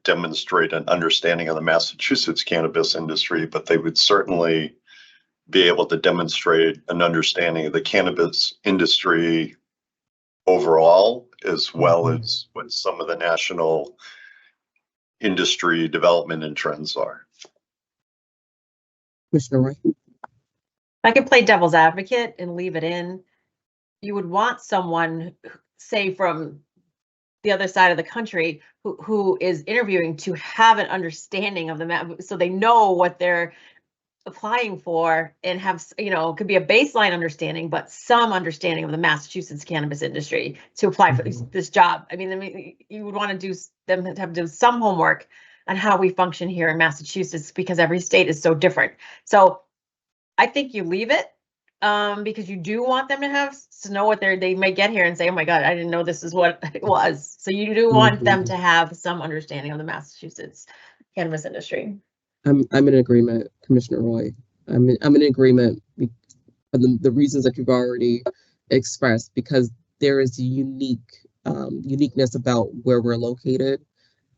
demonstrate an understanding of the Massachusetts cannabis industry, but they would certainly be able to demonstrate an understanding of the cannabis industry overall, as well as what some of the national industry development and trends are. Commissioner Roy? I could play devil's advocate and leave it in. You would want someone, say, from the other side of the country who is interviewing to have an understanding of the map, so they know what they're applying for and have, could be a baseline understanding, but some understanding of the Massachusetts cannabis industry to apply for this job. I mean, you would want to do them to have to do some homework on how we function here in Massachusetts, because every state is so different. So I think you leave it because you do want them to know what they may get here and say, oh my God, I didn't know this is what it was. So you do want them to have some understanding of the Massachusetts cannabis industry. I'm in agreement, Commissioner Roy. I'm in agreement for the reasons that you've already expressed, because there is a uniqueness about where we're located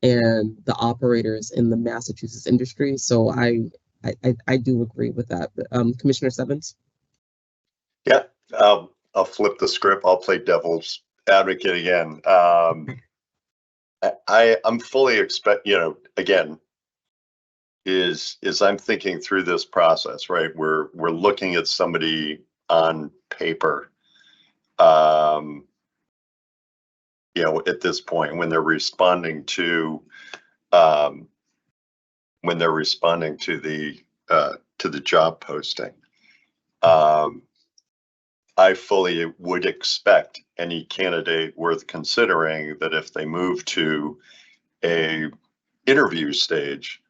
and the operators in the Massachusetts industry. So I do agree with that. But, Commissioner Stebbins? Yeah, I'll flip the script. I'll play devil's advocate again. I'm fully again, is I'm thinking through this process, right? We're looking at somebody on paper, at this point when they're responding to the job posting. I fully would expect any candidate worth considering that if they move to a interview stage,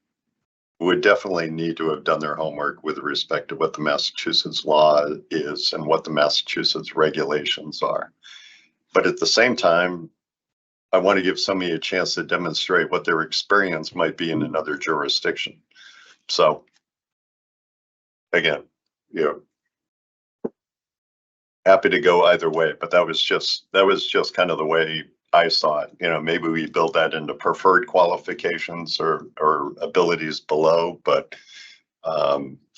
would definitely need to have done their homework with respect to what the Massachusetts law is and what the Massachusetts regulations are. But at the same time, I want to give somebody a chance to demonstrate what their experience might be in another jurisdiction. So again, happy to go either way, but that was just kind of the way I saw it. Maybe we build that into preferred qualifications or abilities below, but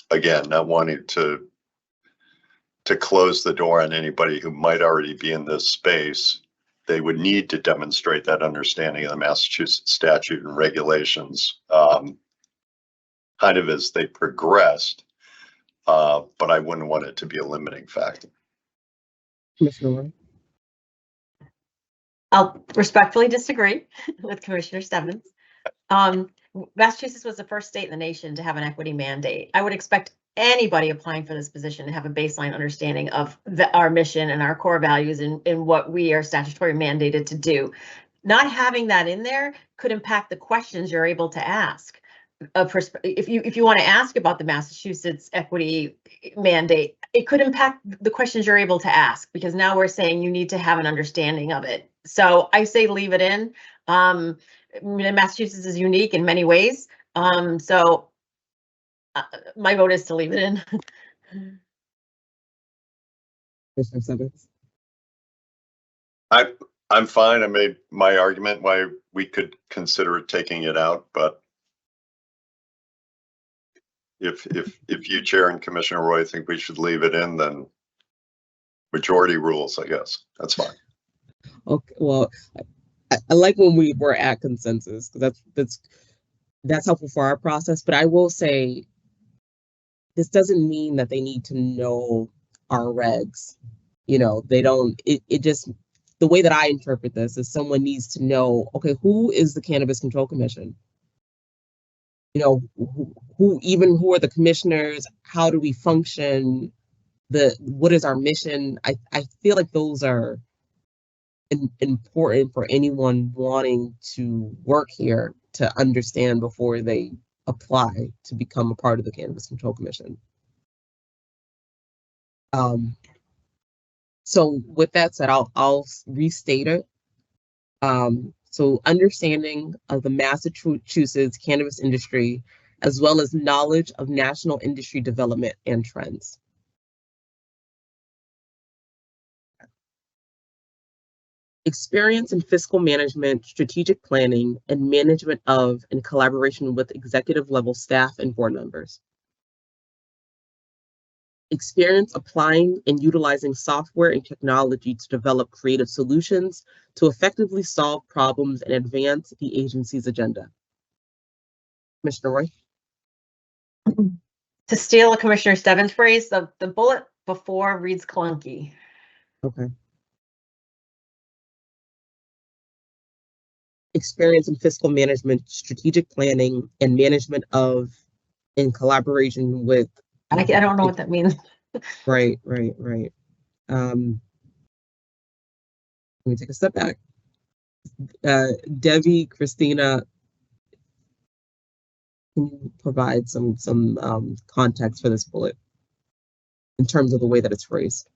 again, not wanting to close the door on anybody who might already be in this space they would need to demonstrate that understanding of the Massachusetts statute and regulations kind of as they progressed, but I wouldn't want it to be a limiting factor. Commissioner Roy? I'll respectfully disagree with Commissioner Stebbins. Massachusetts was the first state in the nation to have an equity mandate. I would expect anybody applying for this position to have a baseline understanding of our mission and our core values and what we are statutory mandated to do. Not having that in there could impact the questions you're able to ask. If you want to ask about the Massachusetts equity mandate, it could impact the questions you're able to ask, because now we're saying you need to have an understanding of it. So I say leave it in. Massachusetts is unique in many ways. So my vote is to leave it in. Commissioner Stebbins? I'm fine. I made my argument why we could consider taking it out, but if you, Chair, and Commissioner Roy think we should leave it in, then majority rules, I guess. That's fine. Okay, well, I like when we're at consensus, because that's helpful for our process. But I will say, this doesn't mean that they need to know our regs. You know, they don't. It just, the way that I interpret this is someone needs to know, okay, who is the Cannabis Control Commission? You know, who are the commissioners? How do we function? What is our mission? I feel like those are important for anyone wanting to work here to understand before they apply to become a part of the Cannabis Control Commission. So with that said, I'll restate it. So understanding of the Massachusetts cannabis industry, as well as knowledge of national industry development and trends. Experience in fiscal management, strategic planning, and management of, in collaboration with executive level staff and board members. Experience applying and utilizing software and technology to develop creative solutions to effectively solve problems and advance the agency's agenda. Commissioner Roy? To steal a Commissioner Stebbins phrase, the bullet before reads clunky. Okay. Experience in fiscal management, strategic planning, and management of, in collaboration with. I don't know what that means. Right. Let me take a step back. Debbie, Christina, can you provide some context for this bullet in terms of the way that it's phrased?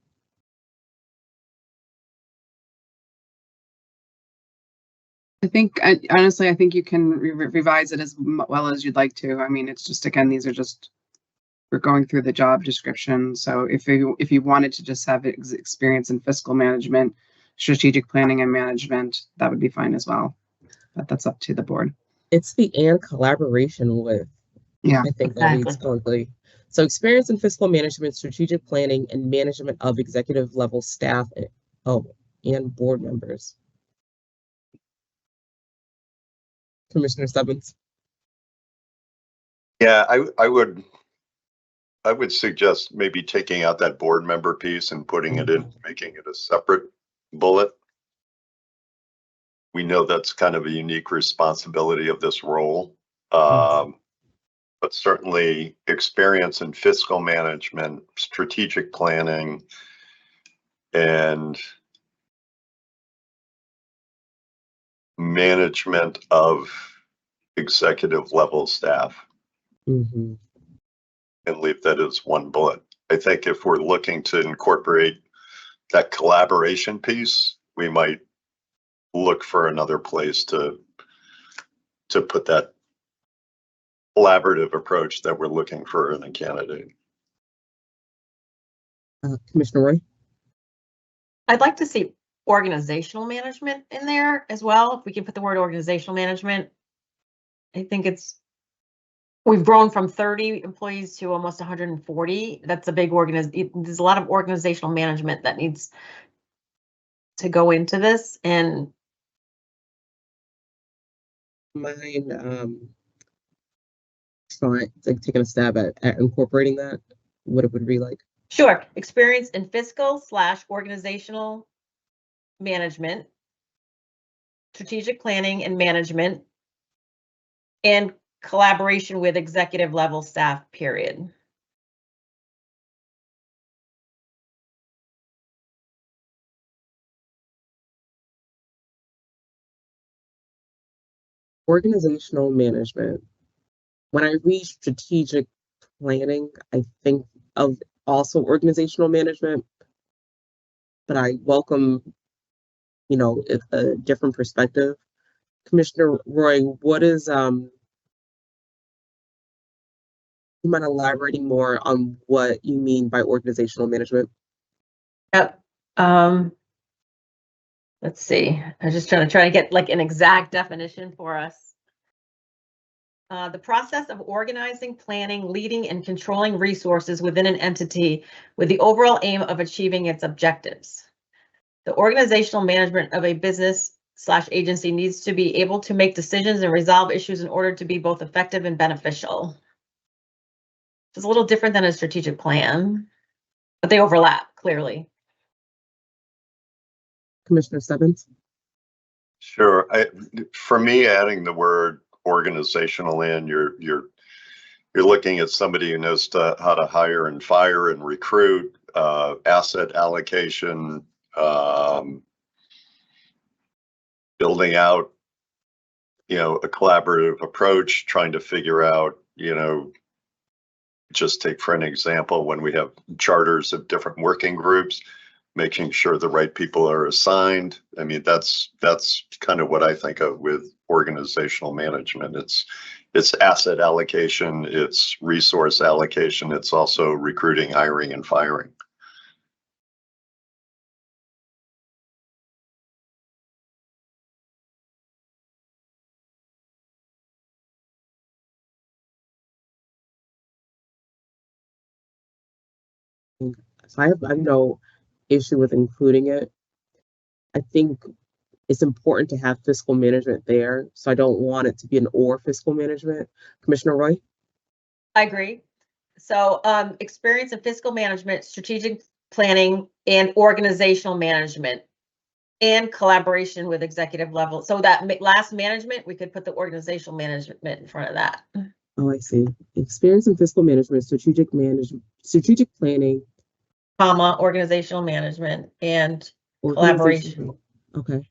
I think, honestly, I think you can revise it as well as you'd like to. I mean, it's just, again, these are just, we're going through the job description. So if you wanted to just have experience in fiscal management, strategic planning and management, that would be fine as well. But that's up to the board. It's the and collaboration with. Yeah, I think that reads correctly. So experience in fiscal management, strategic planning, and management of executive level staff and board members. Commissioner Stebbins? Yeah, I would suggest maybe taking out that board member piece and putting it in, making it a separate bullet. We know that's kind of a unique responsibility of this role. But certainly experience in fiscal management, strategic planning, and management of executive level staff. Mm-hmm. And leave that as one bullet. I think if we're looking to incorporate that collaboration piece, we might look for another place to put that collaborative approach that we're looking for in a candidate. Commissioner Roy? I'd like to see organizational management in there as well. If we can put the word organizational management, I think we've grown from 30 employees to almost 140. That's a big there's a lot of organizational management that needs to go into this and Mind like taking a stab at incorporating that, what it would be like? sure, experience in fiscal / organizational management, strategic planning and management, and collaboration with executive level staff, period. Organizational management. When I read strategic planning, I think of also organizational management, but I welcome, a different perspective. Commissioner Roy, what is, you mind elaborating more on what you mean by organizational management? Yep. Let's see. I'm just trying to get like an exact definition for us. The process of organizing, planning, leading, and controlling resources within an entity with the overall aim of achieving its objectives. The organizational management of a business / agency needs to be able to make decisions and resolve issues in order to be both effective and beneficial. It's a little different than a strategic plan, but they overlap clearly. Commissioner Stebbins? Sure. For me, adding the word organizational in, you're looking at somebody who knows how to hire and fire and recruit, asset allocation, building out, a collaborative approach, trying to figure out, just take for an example, when we have charters of different working groups, making sure the right people are assigned. I mean, that's kind of what I think of with organizational management. It's asset allocation, it's resource allocation, it's also recruiting, hiring, and firing. So I have no issue with including it. I think it's important to have fiscal management there, so I don't want it to be an or fiscal management. Commissioner Roy? I agree. So experience in fiscal management, strategic planning, and organizational management, and collaboration with executive level. So that last management, we could put the organizational management in front of that. Oh, I see. Experience in fiscal management, strategic planning, Comma, organizational management, and collaboration. Okay.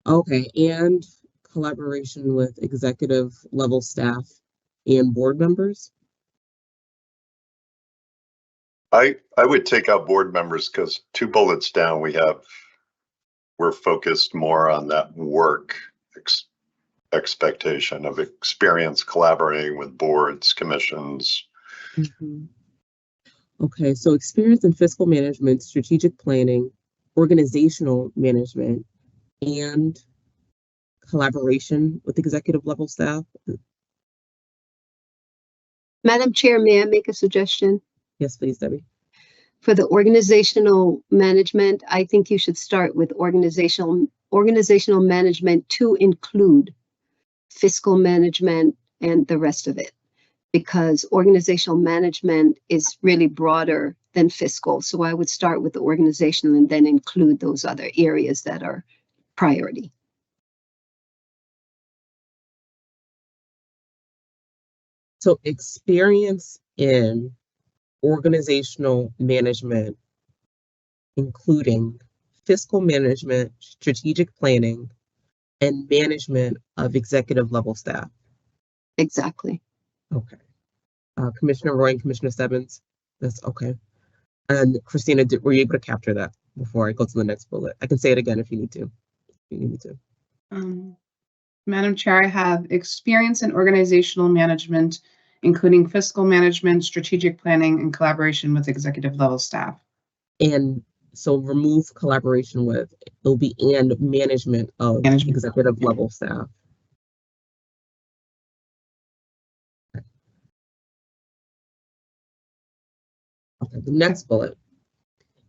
Okay, and collaboration with executive level staff and board members? I would take out board members because 2 bullets down, we're focused more on that work expectation of experience collaborating with boards, commissions. Mhm. Okay, so experience in fiscal management, strategic planning, organizational management, and collaboration with executive level staff. Madam Chair, may I make a suggestion? Yes, please, Debbie. For the organizational management, I think you should start with organizational management to include fiscal management and the rest of it, because organizational management is really broader than fiscal. So I would start with the organizational and then include those other areas that are priority. So experience in organizational management, including fiscal management, strategic planning, and management of executive level staff. Exactly. Okay. Commissioner Roy and Commissioner Stebbins, that's okay. And Christina, were you able to capture that before I go to the next bullet? I can say it again if you need to. If you need me to. Madam Chair, I have experience in organizational management, including fiscal management, strategic planning, and collaboration with executive level staff. And so remove collaboration with, it'll be and management of executive level staff. Okay, the next bullet.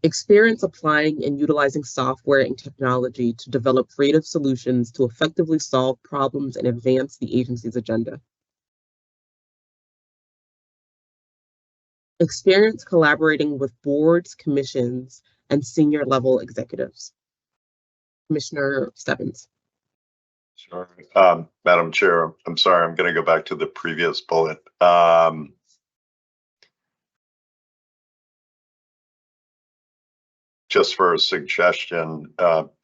Experience applying and utilizing software and technology to develop creative solutions to effectively solve problems and advance the agency's agenda. Experience collaborating with boards, commissions, and senior level executives. Commissioner Stebbins. Sure. Madam Chair, I'm sorry, I'm going to go back to the previous bullet. Just for a suggestion,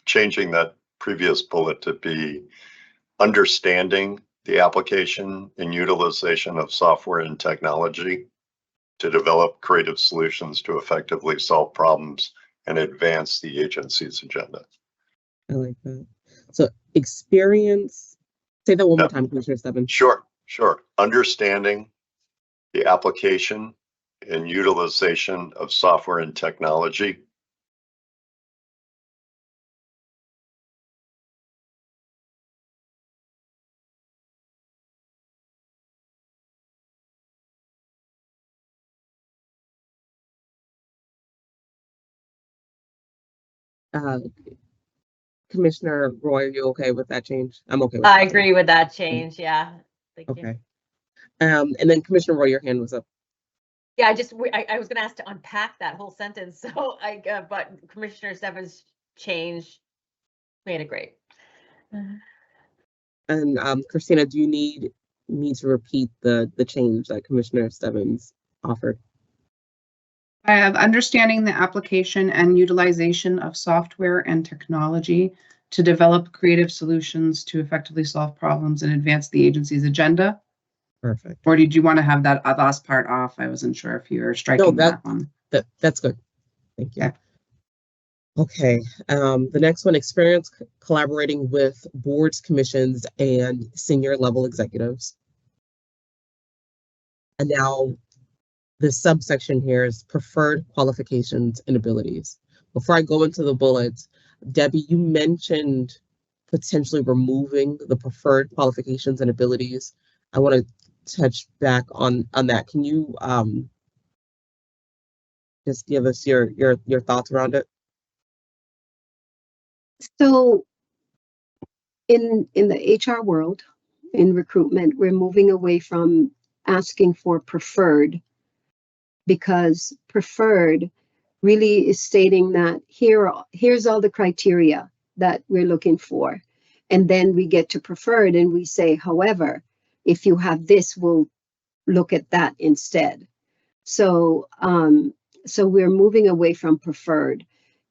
changing that previous bullet to be understanding the application and utilization of software and technology to develop creative solutions to effectively solve problems and advance the agency's agenda. I like that. So experience, say that one more time, Commissioner Stebbins. Sure. Understanding the application and utilization of software and technology Commissioner Roy, are you okay with that change? I'm okay with I that agree change. with that change. Yeah. Thank you. Okay. And then Commissioner Roy, your hand was up. Yeah, I was going to ask to unpack that whole sentence. So but Commissioner Stebbins' change made it great. And Christina, do you need me to repeat the change that Commissioner Stebbins offered? I have understanding the application and utilization of software and technology to develop creative solutions to effectively solve problems and advance the agency's agenda. Perfect. Or did you want to have that last part off? I wasn't sure if you were striking that one. That's good. Thank you. Okay. The next one, experience collaborating with boards, commissions, and senior level executives. And now the subsection here is preferred qualifications and abilities. Before I go into the bullets, Debbie, you mentioned potentially removing the preferred qualifications and abilities. I want to touch back on that. Can you just give us your thoughts around it? So in the HR world, in recruitment, we're moving away from asking for preferred, because preferred really is stating that here's all the criteria that we're looking for. And then we get to preferred and we say, however, if you have this, we'll look at that instead. So so we're moving away from preferred.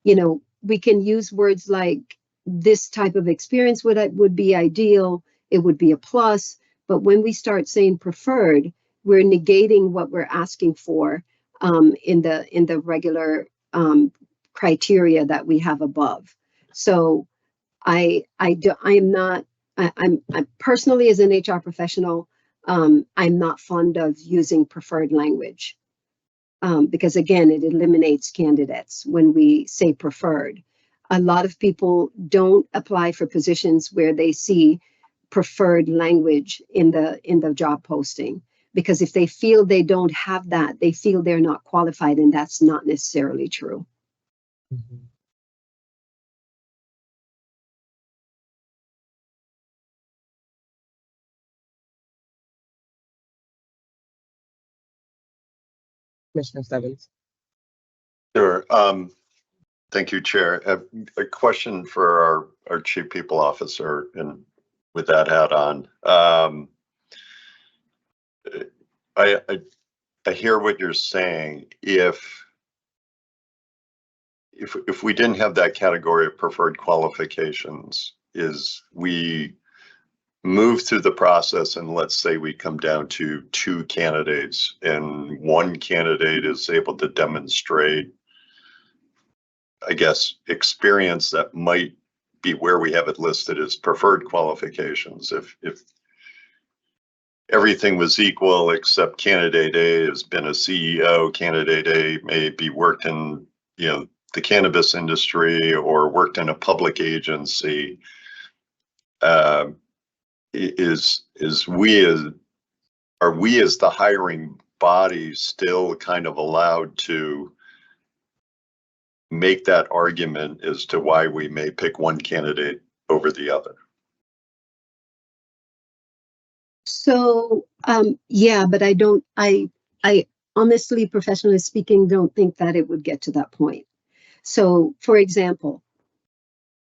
You know, we can use words like this type of experience would be ideal, it would be a plus, but when we start saying preferred, we're negating what we're asking for in the regular criteria that we have above. So I'm personally, as an HR professional, I'm not fond of using preferred language. Because again, it eliminates candidates when we say preferred. A lot of people don't apply for positions where they see preferred language in the job posting, because if they feel they don't have that, they feel they're not qualified, and that's not necessarily true. Mm-hmm. Commissioner Stebbins. Sure. Thank you, Chair. A question for our Chief People Officer, and with that hat on. I hear what you're saying. If we didn't have that category of preferred qualifications, is we move through the process and let's say we come down to 2 candidates and one candidate is able to demonstrate, I guess, experience that might be where we have it listed as preferred qualifications. If everything was equal except candidate A has been a CEO, candidate A may be worked in, the cannabis industry or worked in a public agency, are we as the hiring body still kind of allowed to make that argument as to why we may pick one candidate over the other. So, yeah, but I honestly, professionally speaking, don't think that it would get to that point. So, for example,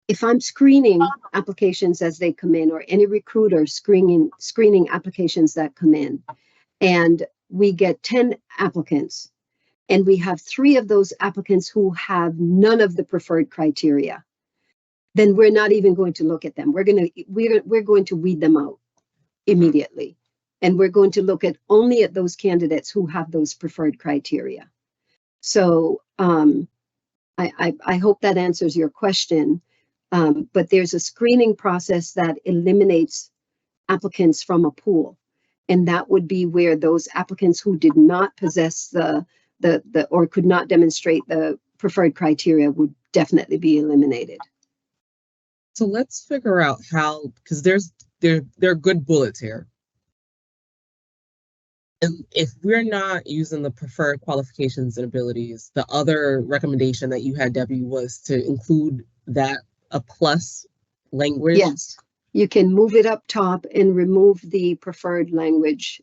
if I'm screening applications as they come in, or any recruiter screening applications that come in, and we get 10 applicants, and we have 3 of those applicants who have none of the preferred criteria, then we're not even going to look at them. We're going to weed them out immediately. And we're going to look at only at those candidates who have those preferred criteria. So I hope that answers your question. But there's a screening process that eliminates applicants from a pool. And that would be where those applicants who did not possess or could not demonstrate the preferred criteria would definitely be eliminated. So let's figure out how, because there are good bullets here. And if we're not using the preferred qualifications and abilities, the other recommendation that you had, Debbie, was to include that a plus language. Yes, you can move it up top and remove the preferred language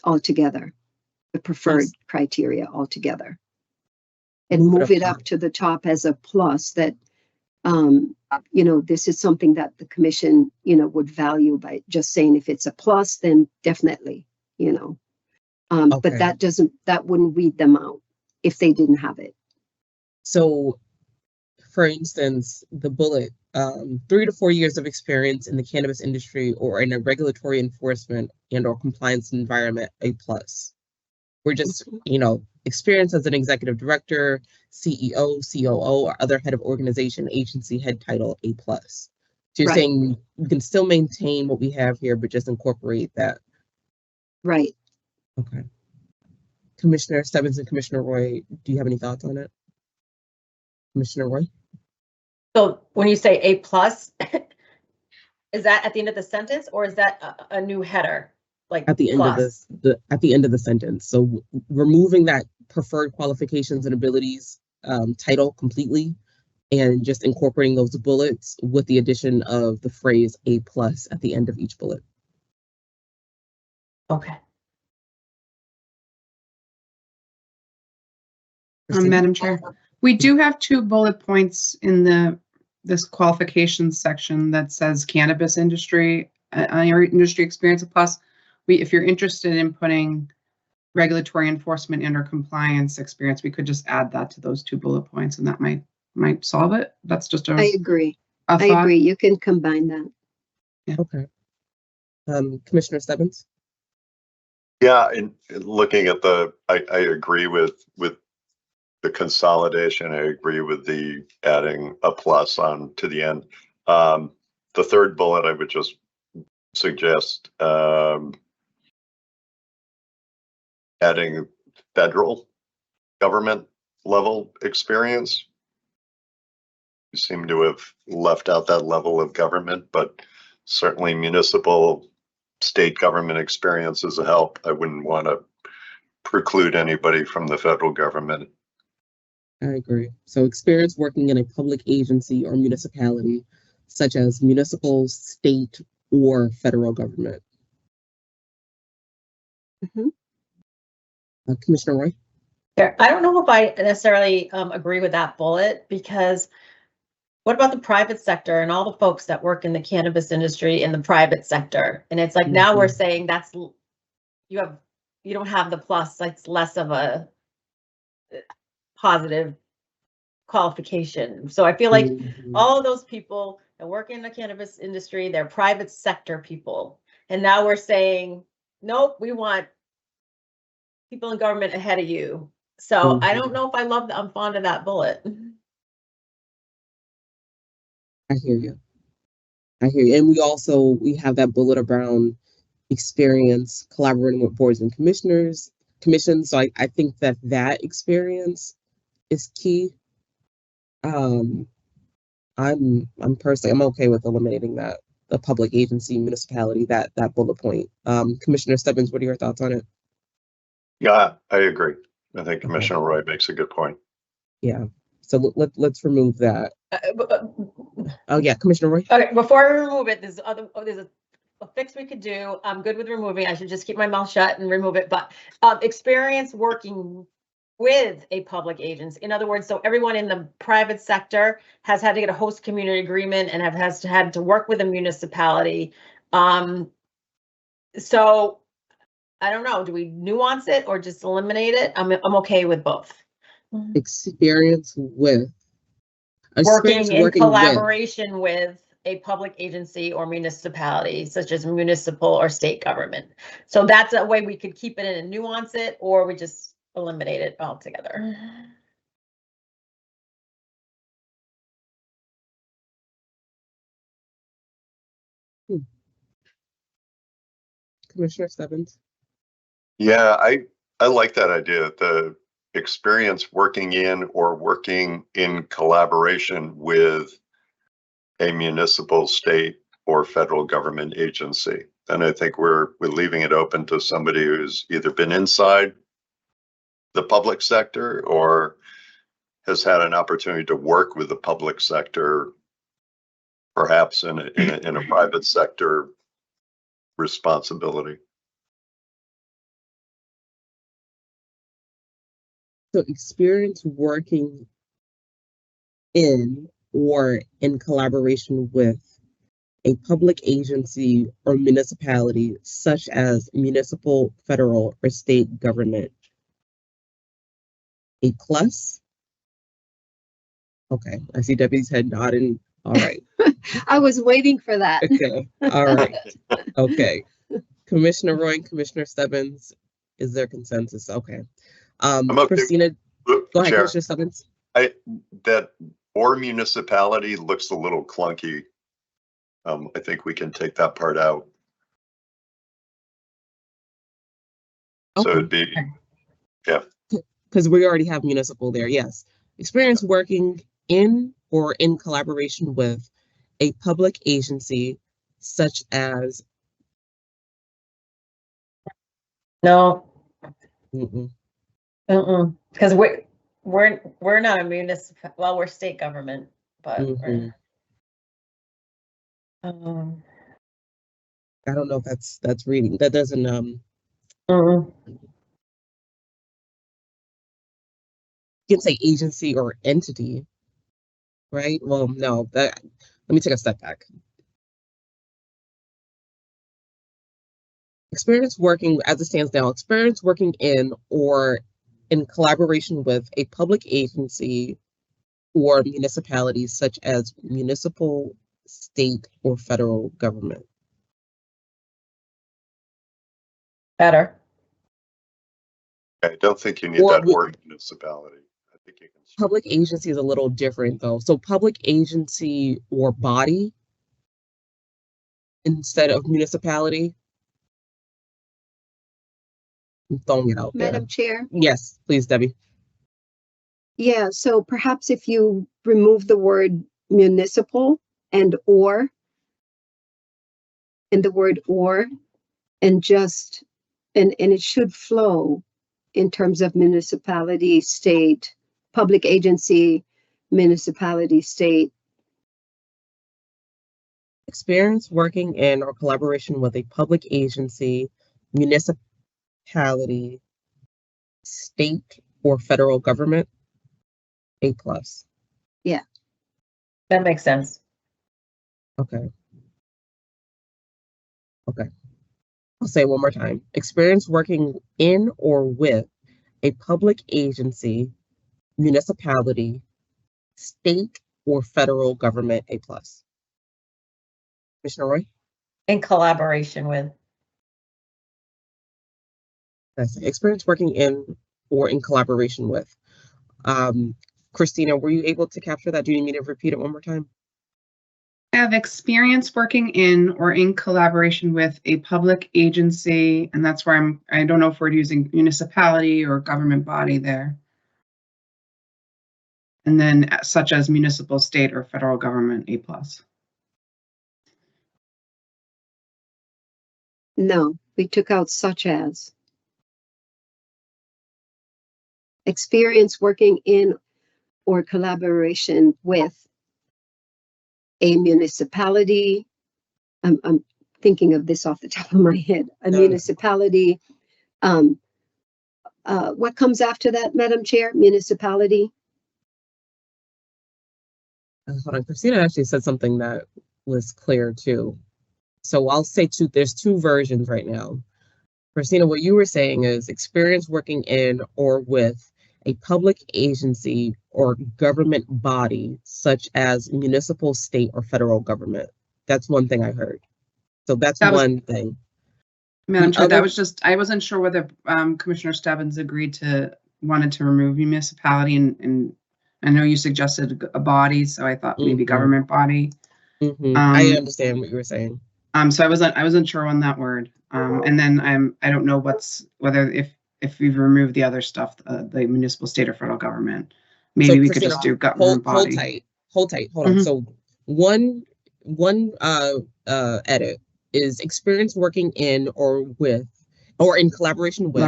altogether, the preferred criteria altogether. And move it up to the top as a plus that, you know, this is something that the commission, you know, would value by just saying if it's a plus, then definitely, you know. But that wouldn't weed them out if they didn't have it. So, for instance, the bullet, 3 to 4 years of experience in the cannabis industry or in a regulatory enforcement and or compliance environment, a plus. We're just, you know, experience as an executive director, CEO, COO, or other head of organization, agency, head title, a plus. So you're saying we can still maintain what we have here, but just incorporate that. Right. Okay. Commissioner Stebbins and Commissioner Roy, do you have any thoughts on it? Commissioner Roy? So when you say A plus, is that at the end of the sentence, or is that a new header? Like at the end of this, at the end of the sentence. So removing that preferred qualifications and abilities title completely, and just incorporating those bullets with the addition of the phrase A plus at the end of each bullet. Okay. Madam Chair, we do have 2 bullet points in this qualifications section that says cannabis industry, your industry experience, a plus. If you're interested in putting regulatory enforcement and or compliance experience, we could just add that to those 2 bullet points, and that might solve it. That's just I agree. I agree. You can combine that. Yeah. Okay. Commissioner Stebbins? Yeah, and looking at I agree with the consolidation. I agree with the adding a plus on to the end. The 3rd bullet, I would just suggest adding federal government level experience. You seem to have left out that level of government, but certainly municipal, state government experience is a help. I wouldn't want to preclude anybody from the federal government. I agree. So experience working in a public agency or municipality, such as municipal, state, or federal government. Mm-hmm. Commissioner Roy? Yeah, I don't know if I necessarily agree with that bullet, because what about the private sector and all the folks that work in the cannabis industry in the private sector? And it's like, now we're saying that's, you don't have the plus, like less of a positive qualification. So I feel like all of those people that work in the cannabis industry, they're private sector people. And now we're saying, nope, we want people in government ahead of you. So I don't know if I'm fond of that bullet. I hear you. And we have that bullet around experience collaborating with boards and commissions. So I think that experience is key. I'm okay with eliminating that, the public agency, municipality, that bullet point. Commissioner Stebbins, what are your thoughts on it? Yeah, I agree. I think Commissioner Roy makes a good point. Yeah. So let's remove that. Oh yeah, Commissioner Roy. Okay, before I remove it, there's a fix we could do. I'm good with removing. I should just keep my mouth shut and remove it. But experience working with a public agency. In other words, so everyone in the private sector has had to get a host community agreement and had to work with a municipality. So I don't know. Do we nuance it or just eliminate it? I'm okay with both. Experience with. Working in collaboration with a public agency or municipality, such as municipal or state government. So that's a way we could keep it in and nuance it, or we just eliminate it altogether. Commissioner Stebbins. Yeah, I like that idea. The experience working in or working in collaboration with a municipal, state, or federal government agency. And I think we're leaving it open to somebody who's either been inside the public sector or has had an opportunity to work with the public sector, perhaps in a private sector responsibility. So experience working in or in collaboration with a public agency or municipality, such as municipal, federal, or state government. A plus? Okay, I see Debbie's head nodding. All right. I was waiting for that. Okay. All right. Okay. Commissioner Roy and Commissioner Stebbins, is there consensus? Okay. I'm okay. Christina, go ahead, Chair, Commissioner Stebbins. that or municipality looks a little clunky. I think we can take that part out. So it'd be, yeah. Because we already have municipal there, yes. Experience working in or in collaboration with a public agency such as. No. Mm-mm. Because we're not a municipal. Well, we're state government, but Mm-hmm. I don't know if that's reading. That doesn't You can say agency or entity, right? Well, no, let me take a step back. Experience working, as it stands now, experience working in or in collaboration with a public agency or municipalities such as municipal, state, or federal government. better. I don't think you need that word municipality. I think you can. Public agency is a little different though. So public agency or body instead of municipality. I'm throwing it out there. Madam Chair? Yes, please, Debbie. Yeah, so perhaps if you remove the word municipal and the word or, and just, and it should flow in terms of municipality, state, public agency, municipality, state. Experience working in or collaboration with a public agency, municipality, state, or federal government. A plus. Yeah. That makes sense. Okay. Okay. I'll say it one more time. Experience working in or with a public agency, municipality, state, or federal government. A plus. Commissioner Roy? In collaboration with. That's it. Experience working in or in collaboration with. Christina, were you able to capture that? Do you need me to repeat it one more time? I have experience working in or in collaboration with a public agency, and that's where I don't know if we're using municipality or government body there. And then such as municipal, state, or federal government, A plus. No, we took out such as. Experience working in or collaboration with a municipality. I'm thinking of this off the top of my head. A municipality. What comes after that, Madam Chair? Municipality. Hold on, Christina actually said something that was clear too. So I'll say there's two versions right now. Christina, what you were saying is experience working in or with a public agency or government body, such as municipal, state, or federal government. That's one thing I heard. So that's one thing. Madam Chair, that was just, I wasn't sure whether Commissioner Stebbins wanted to remove municipality, and I know you suggested a body, so I thought maybe government body. I understand what you were saying. So I wasn't sure on that word. And then I don't know whether if we've removed the other stuff, the municipal, state, or federal government, maybe so we could just do government body. Hold tight. On. So one edit is experience working in or with, or in collaboration with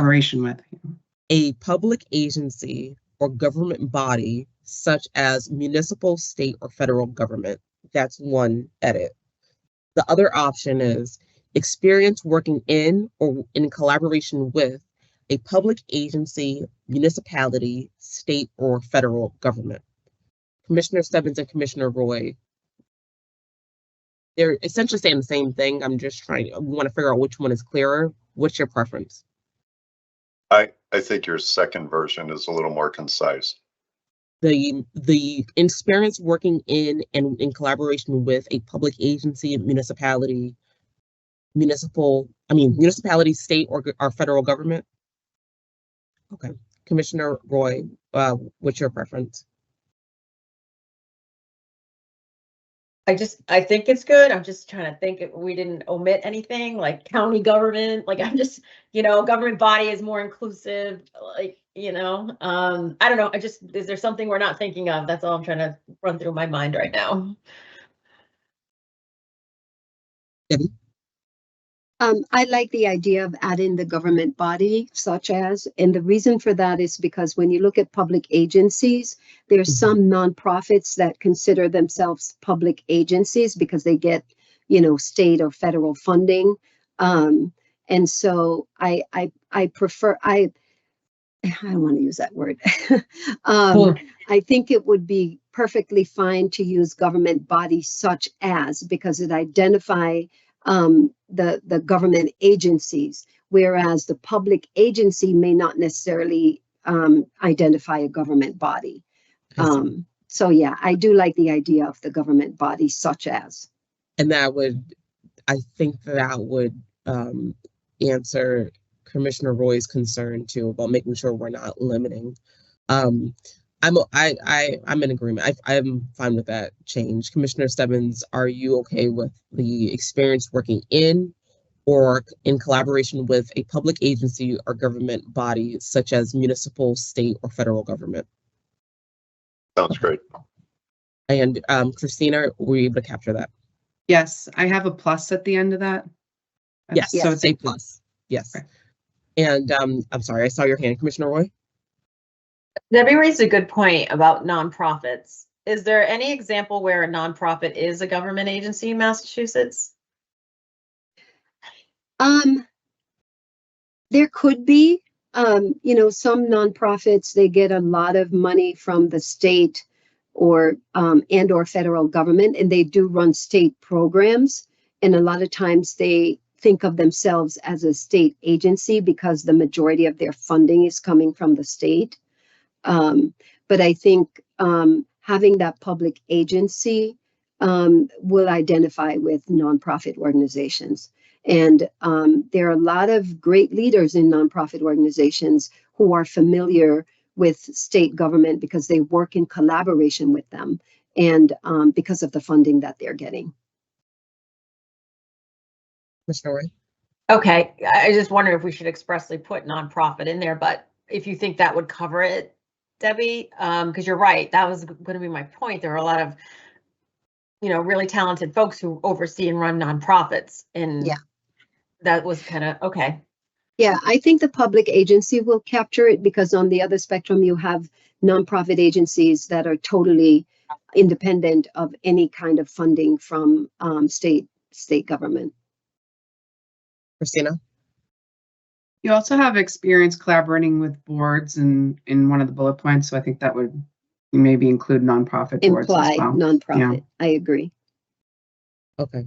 a public agency or government body, such as municipal, state, or federal government. That's one edit. The other option is experience working in or in collaboration with a public agency, municipality, state, or federal government. Commissioner Stebbins and Commissioner Roy, they're essentially saying the same thing. I'm just we want to figure out which one is clearer. What's your preference? I think your second version is a little more concise. The experience working in and in collaboration with a public agency, municipality, state, or federal government. Okay, Commissioner Roy, what's your preference? I think it's good. I'm just trying to think if we didn't omit anything like county government. Like I'm just, government body is more inclusive. Like, I don't know. Is there something we're not thinking of? That's all I'm trying to run through my mind right now. Debbie? I like the idea of adding the government body, such as, and the reason for that is because when you look at public agencies, there's some nonprofits that consider themselves public agencies because they get, state or federal funding. And so I prefer, I don't want to use that word. I think it would be perfectly fine to use government body such as, because it identifies the government agencies, whereas the public agency may not necessarily identify a government body. So yeah, I do like the idea of the government body such as. And I think that would answer Commissioner Roy's concern too about making sure we're not limiting. I'm in agreement. I'm fine with that change. Commissioner Stebbins, are you okay with the experience working in or in collaboration with a public agency or government body such as municipal, state, or federal government? Sounds great. And Christina, were you able to capture that? Yes, I have a plus at the end of that. Yes, so it's a plus. Yes. Okay. And I'm sorry, I saw your hand, Commissioner Roy. Debbie raised a good point about nonprofits. Is there any example where a nonprofit is a government agency in Massachusetts? There could be, some nonprofits, they get a lot of money from the state or federal government, and they do run state programs. And a lot of times they think of themselves as a state agency because the majority of their funding is coming from the state. But I think having that public agency will identify with nonprofit organizations. And there are a lot of great leaders in nonprofit organizations who are familiar with state government because they work in collaboration with them and because of the funding that they're getting. Commissioner Roy? Okay, I just wonder if we should expressly put nonprofit in there, but if you think that would cover it, Debbie, because you're right, that was going to be my point. There are a lot of, really talented folks who oversee and run nonprofits, and that was kind of okay. Yeah, I think the public agency will capture it because on the other spectrum, you have nonprofit agencies that are totally independent of any kind of funding from state government. Christina? You also have experience collaborating with boards in one of the bullet points, so I think that would maybe include nonprofit boards as Imply well. nonprofit. Yeah. I agree. Okay.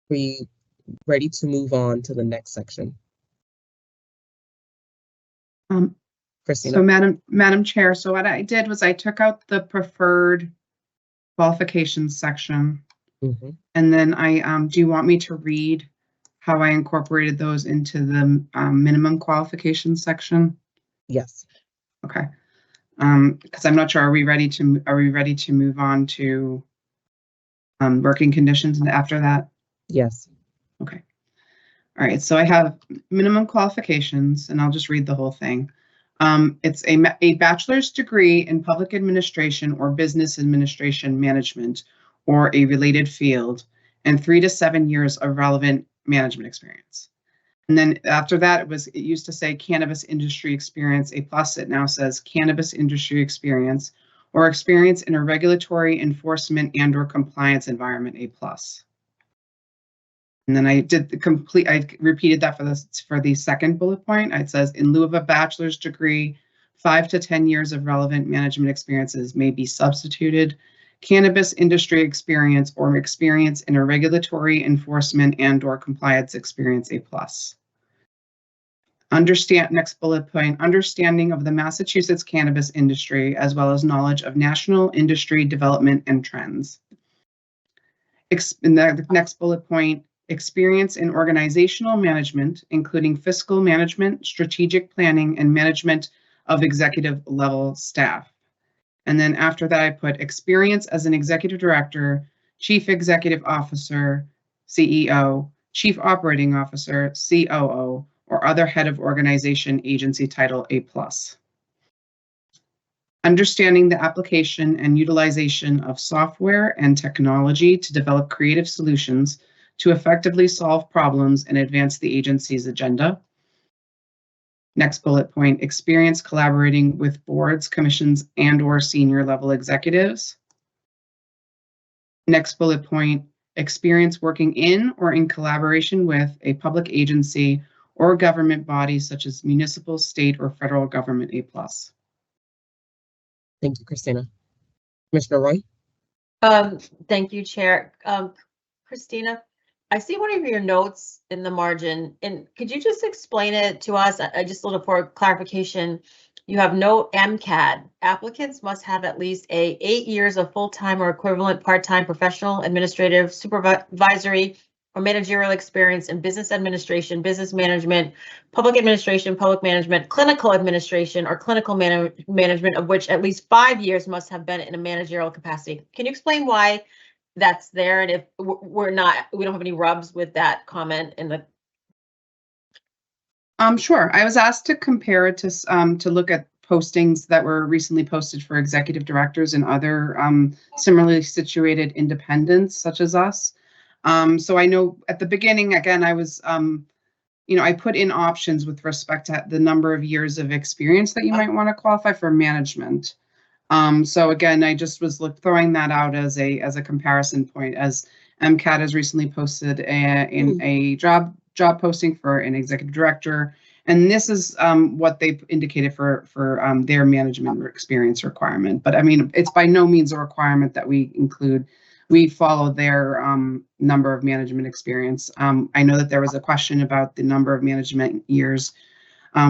We ready to move on to the next section? Christina? So Madam Chair, so what I did was I took out the preferred qualifications section, and then do you want me to read how I incorporated those into the minimum qualifications section? Yes. Okay. Because I'm not sure, are we ready to move on to working conditions after that? Yes. Okay. All right, so I have minimum qualifications, and I'll just read the whole thing. It's a bachelor's degree in public administration or business administration management or a related field, and 3 to 7 years of relevant management experience. And then after that, it used to say cannabis industry experience, A+. It now says cannabis industry experience or experience in a regulatory enforcement and or compliance environment, A+. And then I repeated that for the second bullet point. It says in lieu of a bachelor's degree, 5 to 10 years of relevant management experiences may be substituted. Cannabis industry experience or experience in a regulatory enforcement and or compliance experience, A+. Next bullet point, understanding of the Massachusetts cannabis industry, as well as knowledge of national industry development and trends. In the next bullet point, experience in organizational management, including fiscal management, strategic planning, and management of executive level staff. And then after that, I put experience as an executive director, chief executive officer, CEO, chief operating officer, COO, or other head of organization agency title, A+. Understanding the application and utilization of software and technology to develop creative solutions to effectively solve problems and advance the agency's agenda. Next bullet point, experience collaborating with boards, commissions, and or senior level executives. Next bullet point, experience working in or in collaboration with a public agency or government body such as municipal, state, or federal government, A+. Thank you, Christina. Commissioner Roy? Thank you, Chair. Christina, I see one of your notes in the margin, and could you just explain it to us? I just a little for clarification. You have no MCAD. Applicants must have at least 8 years of full-time or equivalent part-time professional, administrative, supervisory, or managerial experience in business administration, business management, public administration, public management, clinical administration, or clinical management, of which at least 5 years must have been in a managerial capacity. Can you explain why that's there, and if we don't have any rubs with that comment in the? Sure. I was asked to compare it to look at postings that were recently posted for executive directors and other similarly situated independents such as us. So I know at the beginning, again, I was, I put in options with respect to the number of years of experience that you might want to qualify for management. So again, I just was throwing that out as a comparison point, as MCAT has recently posted in a job posting for an executive director, and this is what they've indicated for their management experience requirement. But I mean, it's by no means a requirement that we include. We follow their number of management experience. I know that there was a question about the number of management years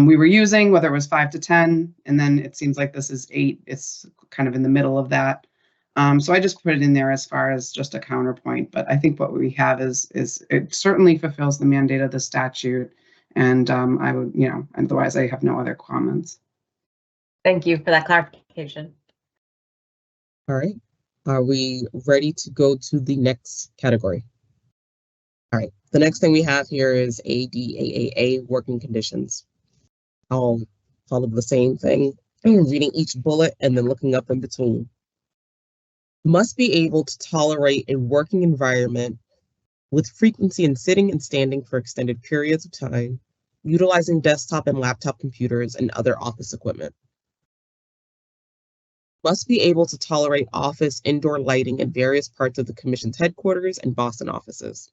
we were using, whether it was 5 to 10, and then it seems like this is 8. It's kind of in the middle of that. So I just put it in there as far as just a counterpoint. But I think what we have is it certainly fulfills the mandate of the statute, and I would, otherwise I have no other comments. Thank you for that clarification. All right. Are we ready to go to the next category? All right. The next thing we have here is ADAAA working conditions. I'll follow the same thing, reading each bullet and then looking up in between. Must be able to tolerate a working environment with frequency in sitting and standing for extended periods of time, utilizing desktop and laptop computers and other office equipment. Must be able to tolerate office indoor lighting in various parts of the Commission's headquarters and Boston offices.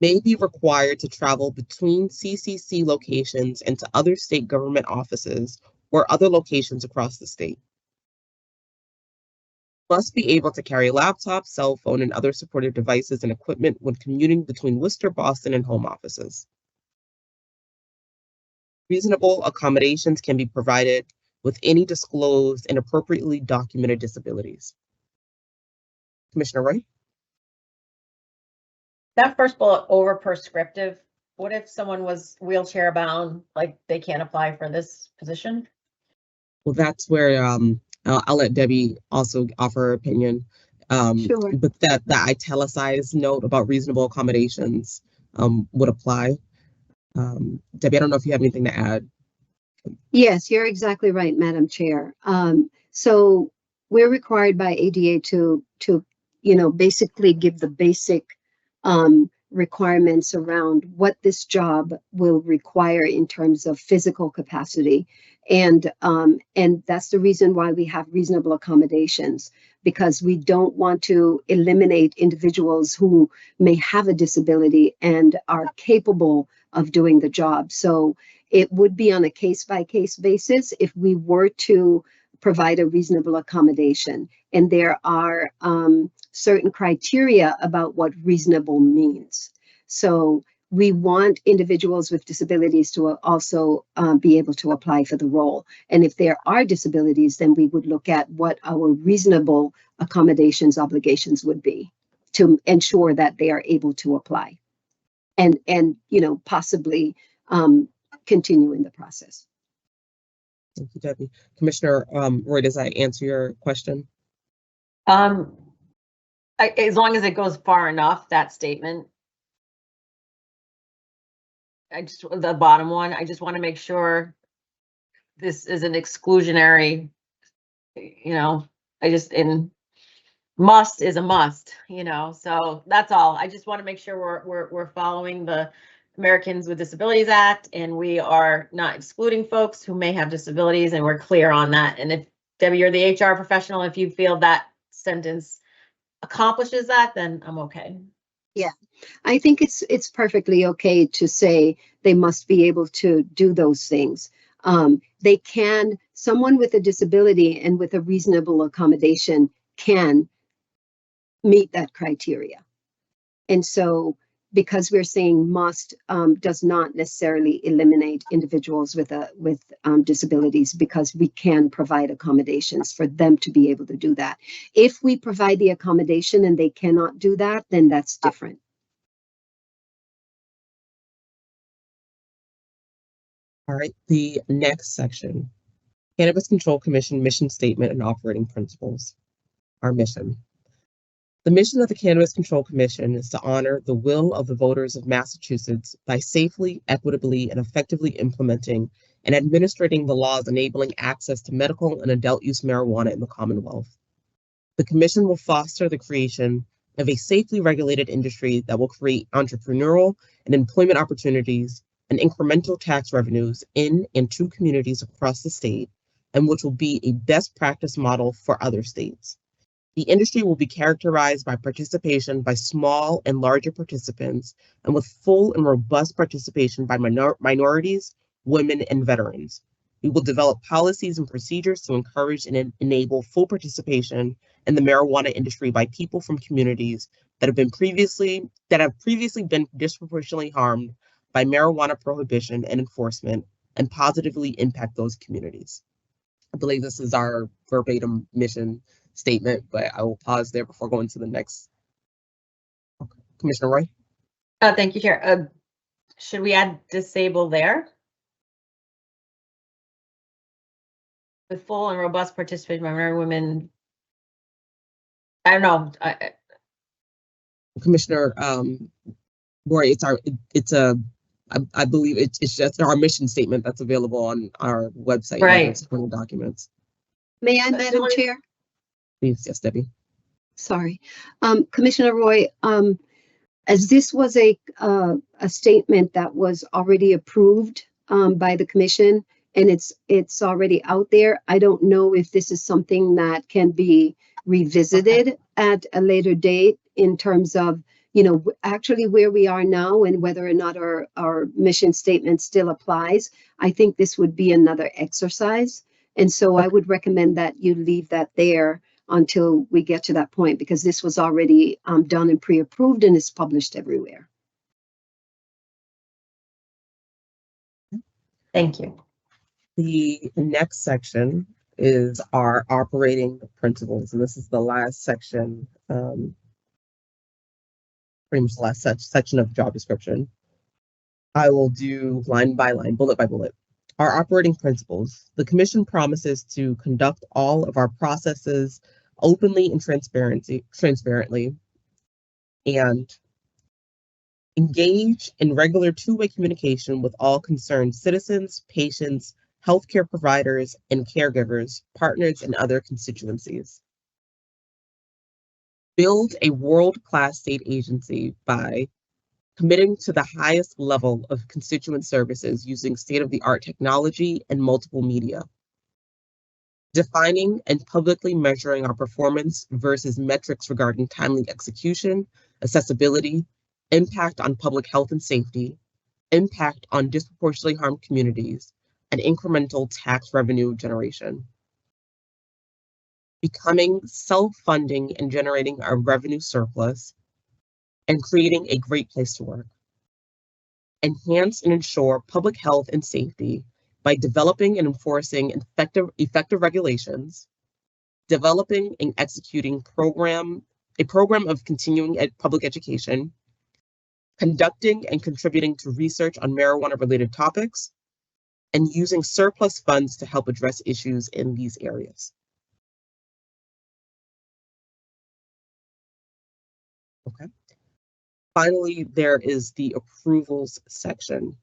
May be required to travel between CCC locations and to other state government offices or other locations across the state. Must be able to carry laptop, cell phone, and other supportive devices and equipment when commuting between Worcester, Boston, and home offices. Reasonable accommodations can be provided with any disclosed and appropriately documented disabilities. Commissioner Roy? That first bullet, over prescriptive, what if someone was wheelchair bound, like they can't apply for this position? Well, that's where I'll let Debbie also offer her opinion. Sure. But that italicized note about reasonable accommodations would apply. Debbie, I don't know if you have anything to add. Yes, you're exactly right, Madam Chair. So we're required by ADA to basically give the basic requirements around what this job will require in terms of physical capacity. And that's the reason why we have reasonable accommodations, because we don't want to eliminate individuals who may have a disability and are capable of doing the job. So it would be on a case-by-case basis if we were to provide a reasonable accommodation. And there are certain criteria about what reasonable means. So we want individuals with disabilities to also be able to apply for the role. And if there are disabilities, then we would look at what our reasonable accommodations obligations would be to ensure that they are able to apply and possibly continue in the process. Thank you, Debbie. Commissioner Roy, does that answer your question? As long as it goes far enough, that statement. The bottom one, I just want to make sure this is an exclusionary, must is a must, so that's all. I just want to make sure we're following the Americans with Disabilities Act, and we are not excluding folks who may have disabilities, and we're clear on that. And if, Debbie, you're the HR professional, if you feel that sentence accomplishes that, then I'm okay. Yeah, I think it's perfectly okay to say they must be able to do those things. Someone with a disability and with a reasonable accommodation can meet that criteria. And so because we're saying must does not necessarily eliminate individuals with disabilities, because we can provide accommodations for them to be able to do that. If we provide the accommodation and they cannot do that, then that's different. All right, the next section, Cannabis Control Commission mission statement and operating principles. Our mission. The mission of the Cannabis Control Commission is to honor the will of the voters of Massachusetts by safely, equitably, and effectively implementing and administrating the laws enabling access to medical and adult use marijuana in the Commonwealth. The Commission will foster the creation of a safely regulated industry that will create entrepreneurial and employment opportunities and incremental tax revenues in and to communities across the state, and which will be a best practice model for other states. The industry will be characterized by participation by small and larger participants, and with full and robust participation by minorities, women, and veterans. We will develop policies and procedures to encourage and enable full participation in the marijuana industry by people from communities that have previously been disproportionately harmed by marijuana prohibition and enforcement, and positively impact those communities. I believe this is our verbatim mission statement, but I will pause there before going to the next. Okay. Commissioner Roy? Thank you, Chair. Should we add disable there? With full and robust participation by minority women. I don't know. Commissioner Roy, I believe it's just our mission statement that's available on our website. Right. Supporting documents. May I, Madam Chair? Please, yes, Debbie. Sorry. Commissioner Roy, as this was a a statement that was already approved by the commission, and it's already out there. I don't know if this is something that can be revisited at a later date in terms of, you know, actually where we are now and whether or not our mission statement still applies. I think this would be another exercise. And so I would recommend that you leave that there until we get to that point, because this was already done and pre-approved and is published everywhere. Thank you. The next section is our operating principles, and this is the last section, pretty much the last section of the job description. I will do line by line, bullet by bullet. Our operating principles. The commission promises to conduct all of our processes openly and transparently, and engage in regular two-way communication with all concerned citizens, patients, healthcare providers, and caregivers, partners, and other constituencies. Build a world-class state agency by committing to the highest level of constituent services using state-of-the-art technology and multiple media. Defining and publicly measuring our performance versus metrics regarding timely execution, accessibility, impact on public health and safety, impact on disproportionately harmed communities, and incremental tax revenue generation. Becoming self-funding and generating a revenue surplus, and creating a great place to work. Enhance and ensure public health and safety by developing and enforcing effective regulations, developing and executing a program of continuing public education, conducting and contributing to research on marijuana-related topics, and using surplus funds to help address issues in these areas. Okay. Finally, there is the approvals section.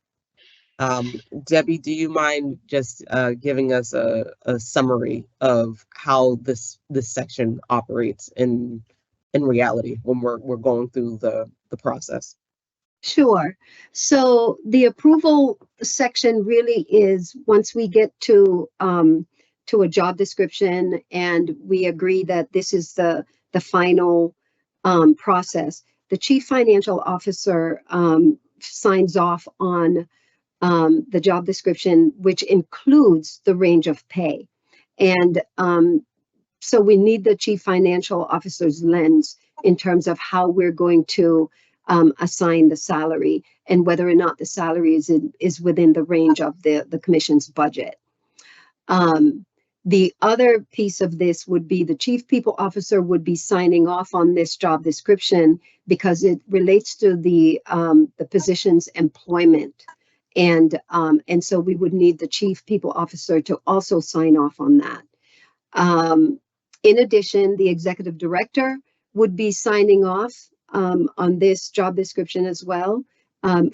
Debbie, do you mind just giving us a summary of how this section operates in reality when we're going through the process? Sure. So the approval section really is once we get to a job description and we agree that this is the final process. The chief financial officer signs off on the job description, which includes the range of pay. And so we need the chief financial officer's lens in terms of how we're going to assign the salary and whether or not the salary is within the range of the commission's budget. The other piece of this would be the chief people officer would be signing off on this job description because it relates to the position's employment. And so we would need the chief people officer to also sign off on that. In addition, the executive director would be signing off on this job description as well,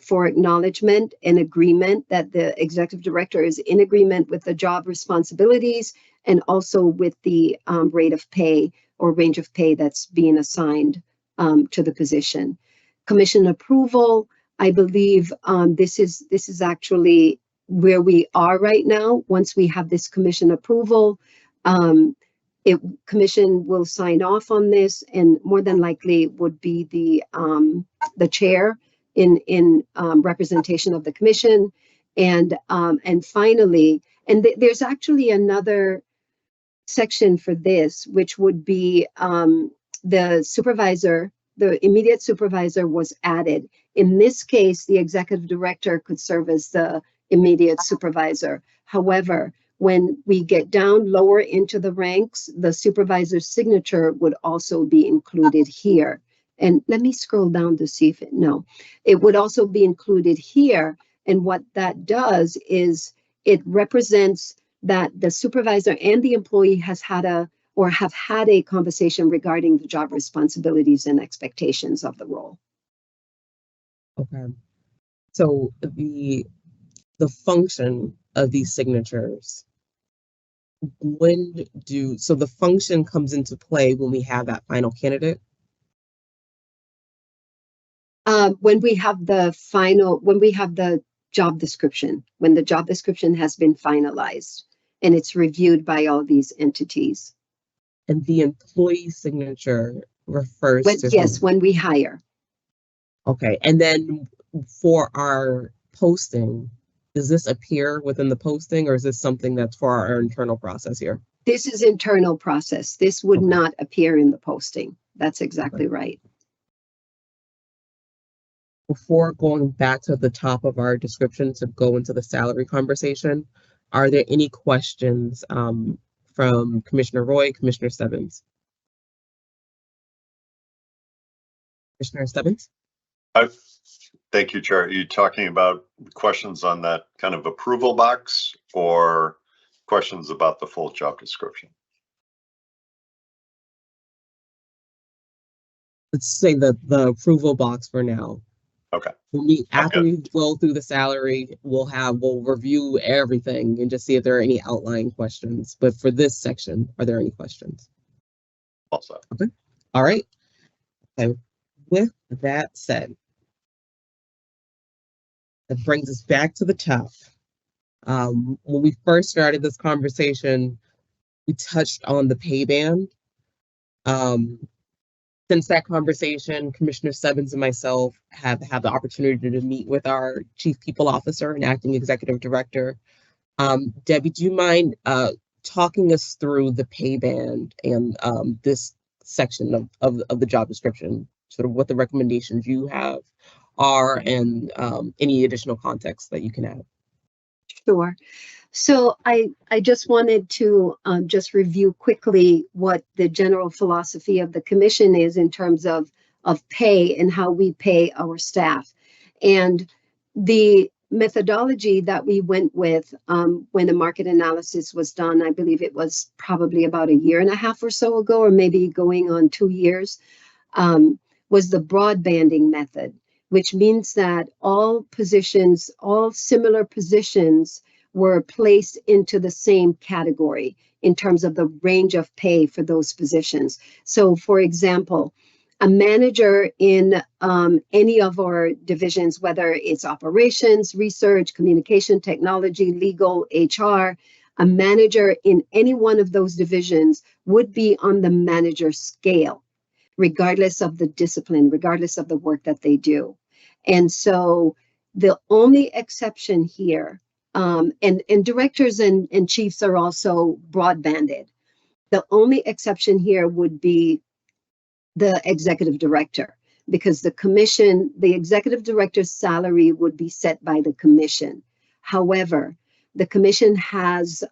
for acknowledgement and agreement that the executive director is in agreement with the job responsibilities and also with the rate of pay or range of pay that's being assigned to the position. Commission approval, I believe this is actually where we are right now. Once we have this commission approval, commission will sign off on this, and more than likely would be the chair in representation of the commission. And finally, there's actually another section for this, which would be the supervisor, the immediate supervisor was added. In this case, the executive director could serve as the immediate supervisor. However, when we get down lower into the ranks, the supervisor's signature would also be included here. And let me scroll down to see if it would also be included here. And what that does is it represents that the supervisor and the employee have had a conversation regarding the job responsibilities and expectations of the role. Okay. So the function of these signatures, so the function comes into play when we have that final candidate? When we have the job description, when the job description has been finalized and it's reviewed by all these entities. And the employee signature refers to Yes, whom? when we hire. Okay, and then for our posting, does this appear within the posting, or is this something that's for our internal process here? This is internal process. This would Okay. not appear in the posting. That's exactly Okay. right. Before going back to the top of our description to go into the salary conversation, are there any questions from Commissioner Roy, Commissioner Stebbins? Commissioner Stebbins? Thank you, Chair. Are you talking about questions on that kind of approval box or questions about the full job description? Let's say the approval box for now. Okay. After we go through the salary, we'll review everything and just see if there are any outlying questions. But for this section, are there any questions? Also. Okay. All right. Okay. With that said, that brings us back to the top. When we first started this conversation, we touched on the pay band. Since that conversation, Commissioner Stebbins and myself have had the opportunity to meet with our Chief People Officer and Acting Executive Director. Debbie, do you mind talking us through the pay band and this section of the job description, sort of what the recommendations you have are and any additional context that you can add? Sure. So I just wanted to just review quickly what the general philosophy of the commission is in terms of pay and how we pay our staff. And the methodology that we went with when the market analysis was done, I believe it was probably about a year and a half or so ago, or maybe going on 2 years, was the broad banding method, which means that all positions, all similar positions were placed into the same category in terms of the range of pay for those positions. So for example, a manager in any of our divisions, whether it's operations, research, communication, technology, legal, HR, a manager in any one of those divisions would be on the manager scale, regardless of the discipline, regardless of the work that they do. And so the only exception here, and directors and chiefs are also broad-banded. The only exception here would be the executive director, because the executive director's salary would be set by the commission. However, the commission has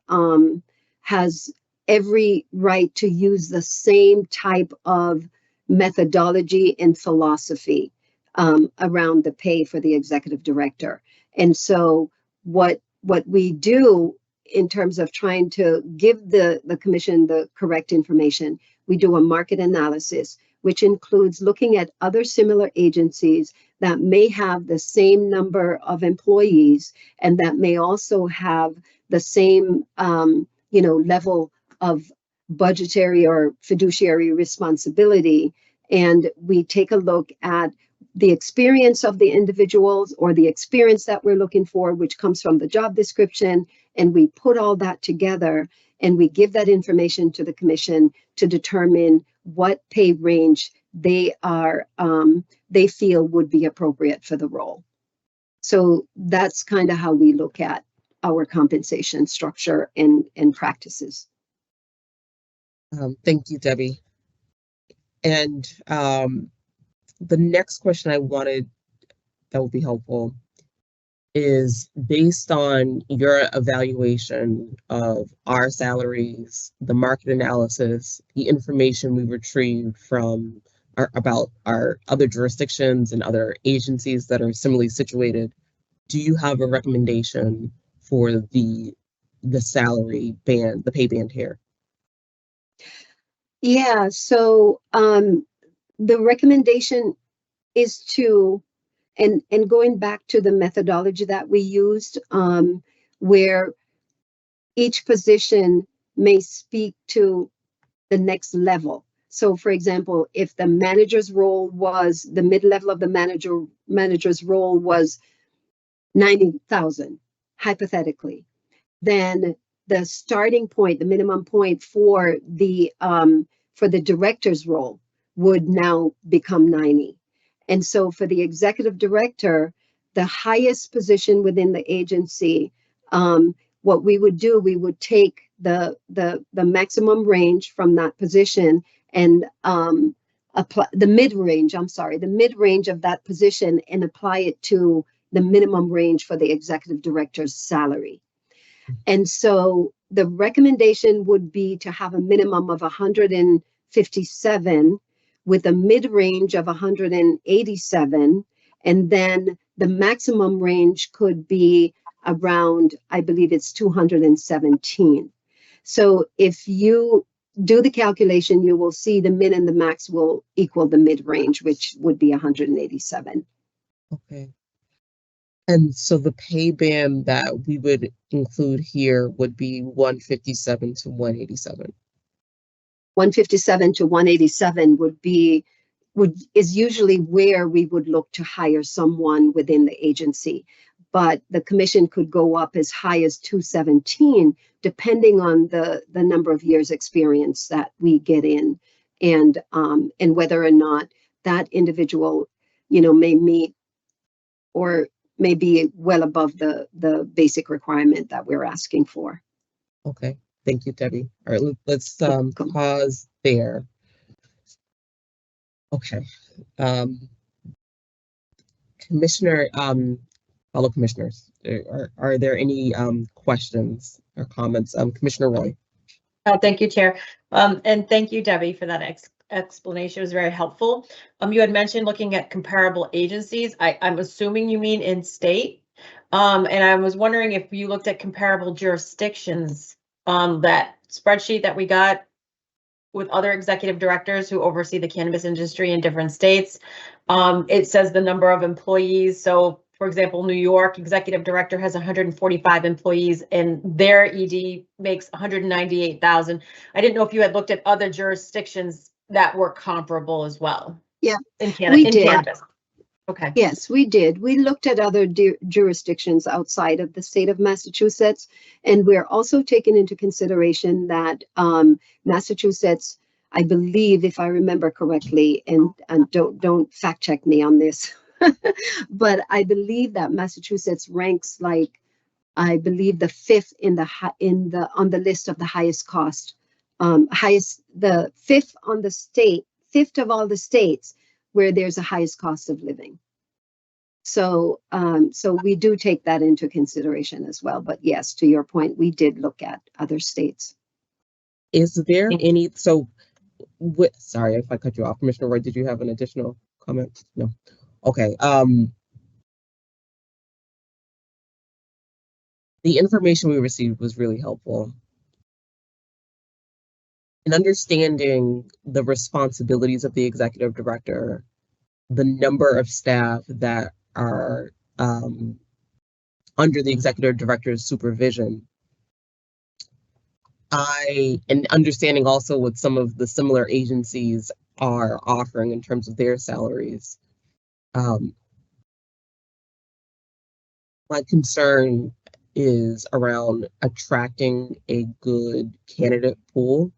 every right to use the same type of methodology and philosophy around the pay for the executive director. And so what we do in terms of trying to give the commission the correct information, we do a market analysis, which includes looking at other similar agencies that may have the same number of employees and that may also have the same level of budgetary or fiduciary responsibility. And we take a look at the experience of the individuals or the experience that we're looking for, which comes from the job description, and we put all that together and we give that information to the commission to determine what pay range they feel would be appropriate for the role. So that's kind of how we look at our compensation structure and practices. Thank you, Debbie. And the next question I wanted that would be helpful is based on your evaluation of our salaries, the market analysis, the information we retrieved from about our other jurisdictions and other agencies that are similarly situated, do you have a recommendation for the salary band, the pay band here? Yeah, so the recommendation is to, and going back to the methodology that we used, where each position may speak to the next level. So for example, if the manager's role was, the mid-level of the manager's role was 90,000, hypothetically, then the starting point, the minimum point for the director's role would now become 90. And so for the executive director, the highest position within the agency, what we would do, we would take the maximum range from that position and apply the mid-range, the mid-range of that position and apply it to the minimum range for the executive director's salary. And so the recommendation would be to have a minimum of 157 with a mid-range of 187, and then the maximum range could be around, I believe it's 217. So if you do the calculation, you will see the min and the max will equal the mid-range, which would be 187. Okay. And so the pay band that we would include here would be 157 to 187. 157 to 187 is usually where we would look to hire someone within the agency. But the commission could go up as high as 217, depending on the number of years experience that we get in, and whether or not that individual, may meet or may be well above the basic requirement that we're asking for. Okay, thank you, Debbie. All right, let's pause there. Okay, Commissioner, fellow commissioners, are there any questions or comments? Commissioner Roy. Thank you, Chair. And thank you, Debbie, for that explanation. It was very helpful. You had mentioned looking at comparable agencies. I'm assuming you mean in state. And I was wondering if you looked at comparable jurisdictions, that spreadsheet that we got with other executive directors who oversee the cannabis industry in different states. It says the number of employees. So for example, New York executive director has 145 employees and their ED makes 198,000. I didn't know if you had looked at other jurisdictions that were comparable as well. Yeah, in cannabis. Okay. Yes, we did. We looked at other jurisdictions outside of the state of Massachusetts, and we're also taking into consideration that Massachusetts, I believe, if I remember correctly, and don't fact check me on this, but I believe that Massachusetts ranks like, I believe, the fifth on the list of the highest cost, the fifth of all the states where there's a highest cost of living. So we do take that into consideration as well. But yes, to your point, we did look at other states. Is there any, sorry if I cut you off, Commissioner Roy, did you have an additional comment? No. Okay. The information we received was really helpful in understanding the responsibilities of the executive director, the number of staff that are under the executive director's supervision. And understanding also what some of the similar agencies are offering in terms of their salaries. My concern is around attracting a good candidate pool.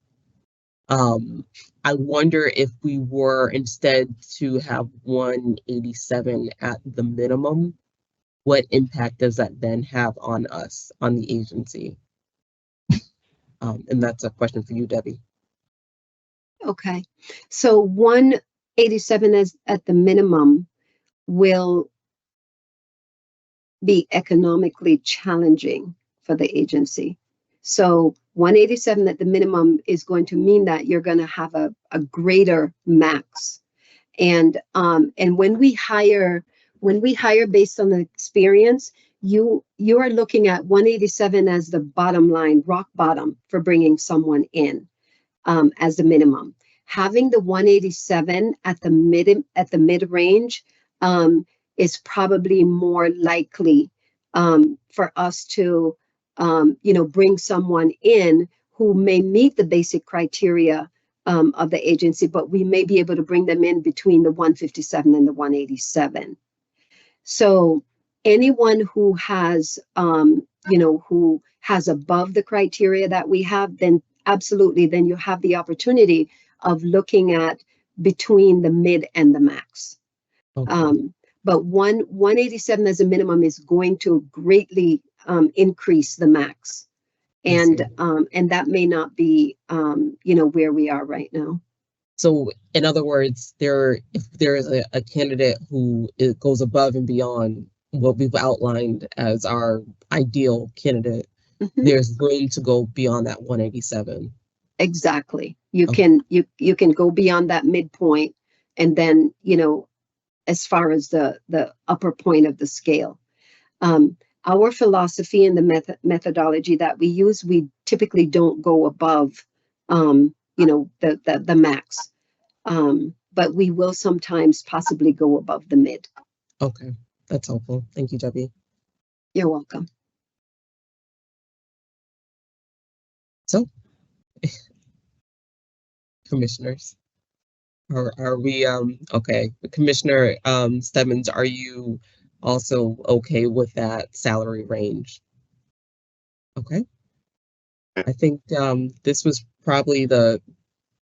I wonder if we were instead to have 187 at the minimum, what impact does that then have on us, on the agency? And that's a question for you, Debbie. Okay, so 187 at the minimum will be economically challenging for the agency. So 187 at the minimum is going to mean that you're going to have a greater max. And when we hire based on the experience, you are looking at 187 as the bottom line, rock bottom, for bringing someone in as the minimum. Having the 187 at the mid range is probably more likely for us to bring someone in who may meet the basic criteria of the agency, but we may be able to bring them in between the 157 and the 187. So anyone who has, who has above the criteria that we have, then absolutely, then you have the opportunity of looking at between the mid and the max. Okay. But 187 as a minimum is going to greatly increase the max. And that may not be, where we are right now. So in other words, if there is a candidate who goes above and beyond what we've outlined as our ideal candidate, there's room to go beyond that 187. Exactly. You can go beyond that midpoint, and then, as far as the upper point of the scale. Our philosophy and the methodology that we use, we typically don't go above, the max. But we will sometimes possibly go above the mid. Okay, that's helpful. Thank you, Debbie. You're welcome. So, commissioners, are we okay? Commissioner Stebbins, are you also okay with that salary range? Okay. I think this was probably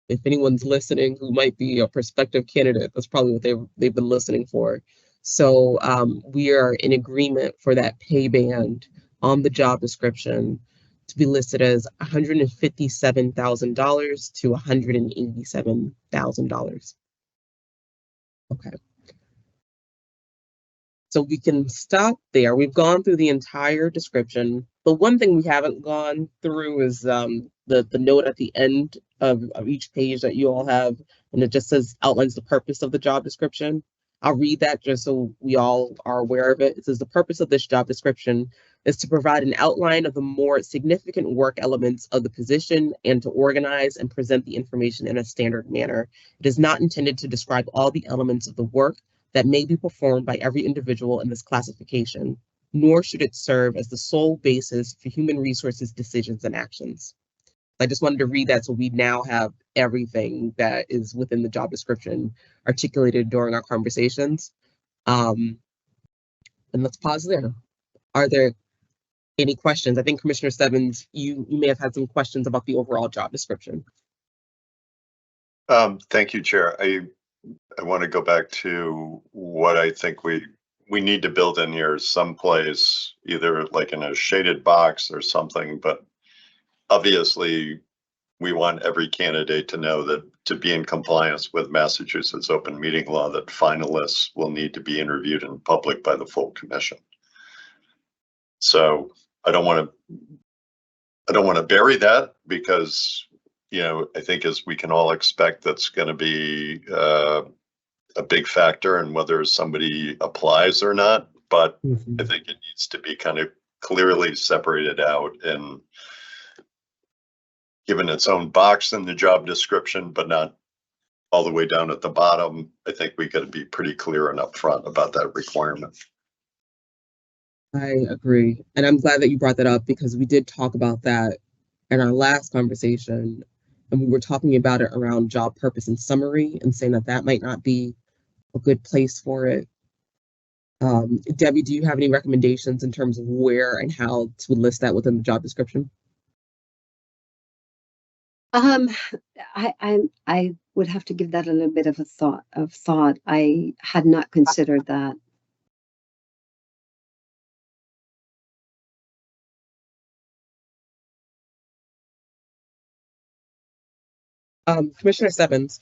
if anyone's listening who might be a prospective candidate, that's probably what they've been listening for. So we are in agreement for that pay band on the job description to be listed as $157,000 to $187,000. Okay. So we can stop there. We've gone through the entire description. The one thing we haven't gone through is the note at the end of each page that you all have, and it just outlines the purpose of the job description. I'll read that just so we all are aware of it. It says the purpose of this job description is to provide an outline of the more significant work elements of the position and to organize and present the information in a standard manner. It is not intended to describe all the elements of the work that may be performed by every individual in this classification, nor should it serve as the sole basis for human resources decisions and actions. I just wanted to read that so we now have everything that is within the job description articulated during our conversations. And let's pause there. Are there any questions? I think Commissioner Stebbins, you may have had some questions about the overall job description. Thank you, Chair. I want to go back to what I think we need to build in here someplace, either like in a shaded box or something, but obviously we want every candidate to know that to be in compliance with Massachusetts open meeting law, that finalists will need to be interviewed in public by the full commission. So I don't want to bury that because, I think as we can all expect, that's going to be a big factor in whether somebody applies or not. But I think it needs to be kind of clearly separated out and given its own box in the job description, but not all the way down at the bottom. I think we got to be pretty clear and upfront about that requirement. I agree. And I'm glad that you brought that up because we did talk about that in our last conversation. And we were talking about it around job purpose and summary and saying that might not be a good place for it. Debbie, do you have any recommendations in terms of where and how to list that within the job description? I would have to give that a little bit of a thought. I had not considered that. Commissioner Stebbins,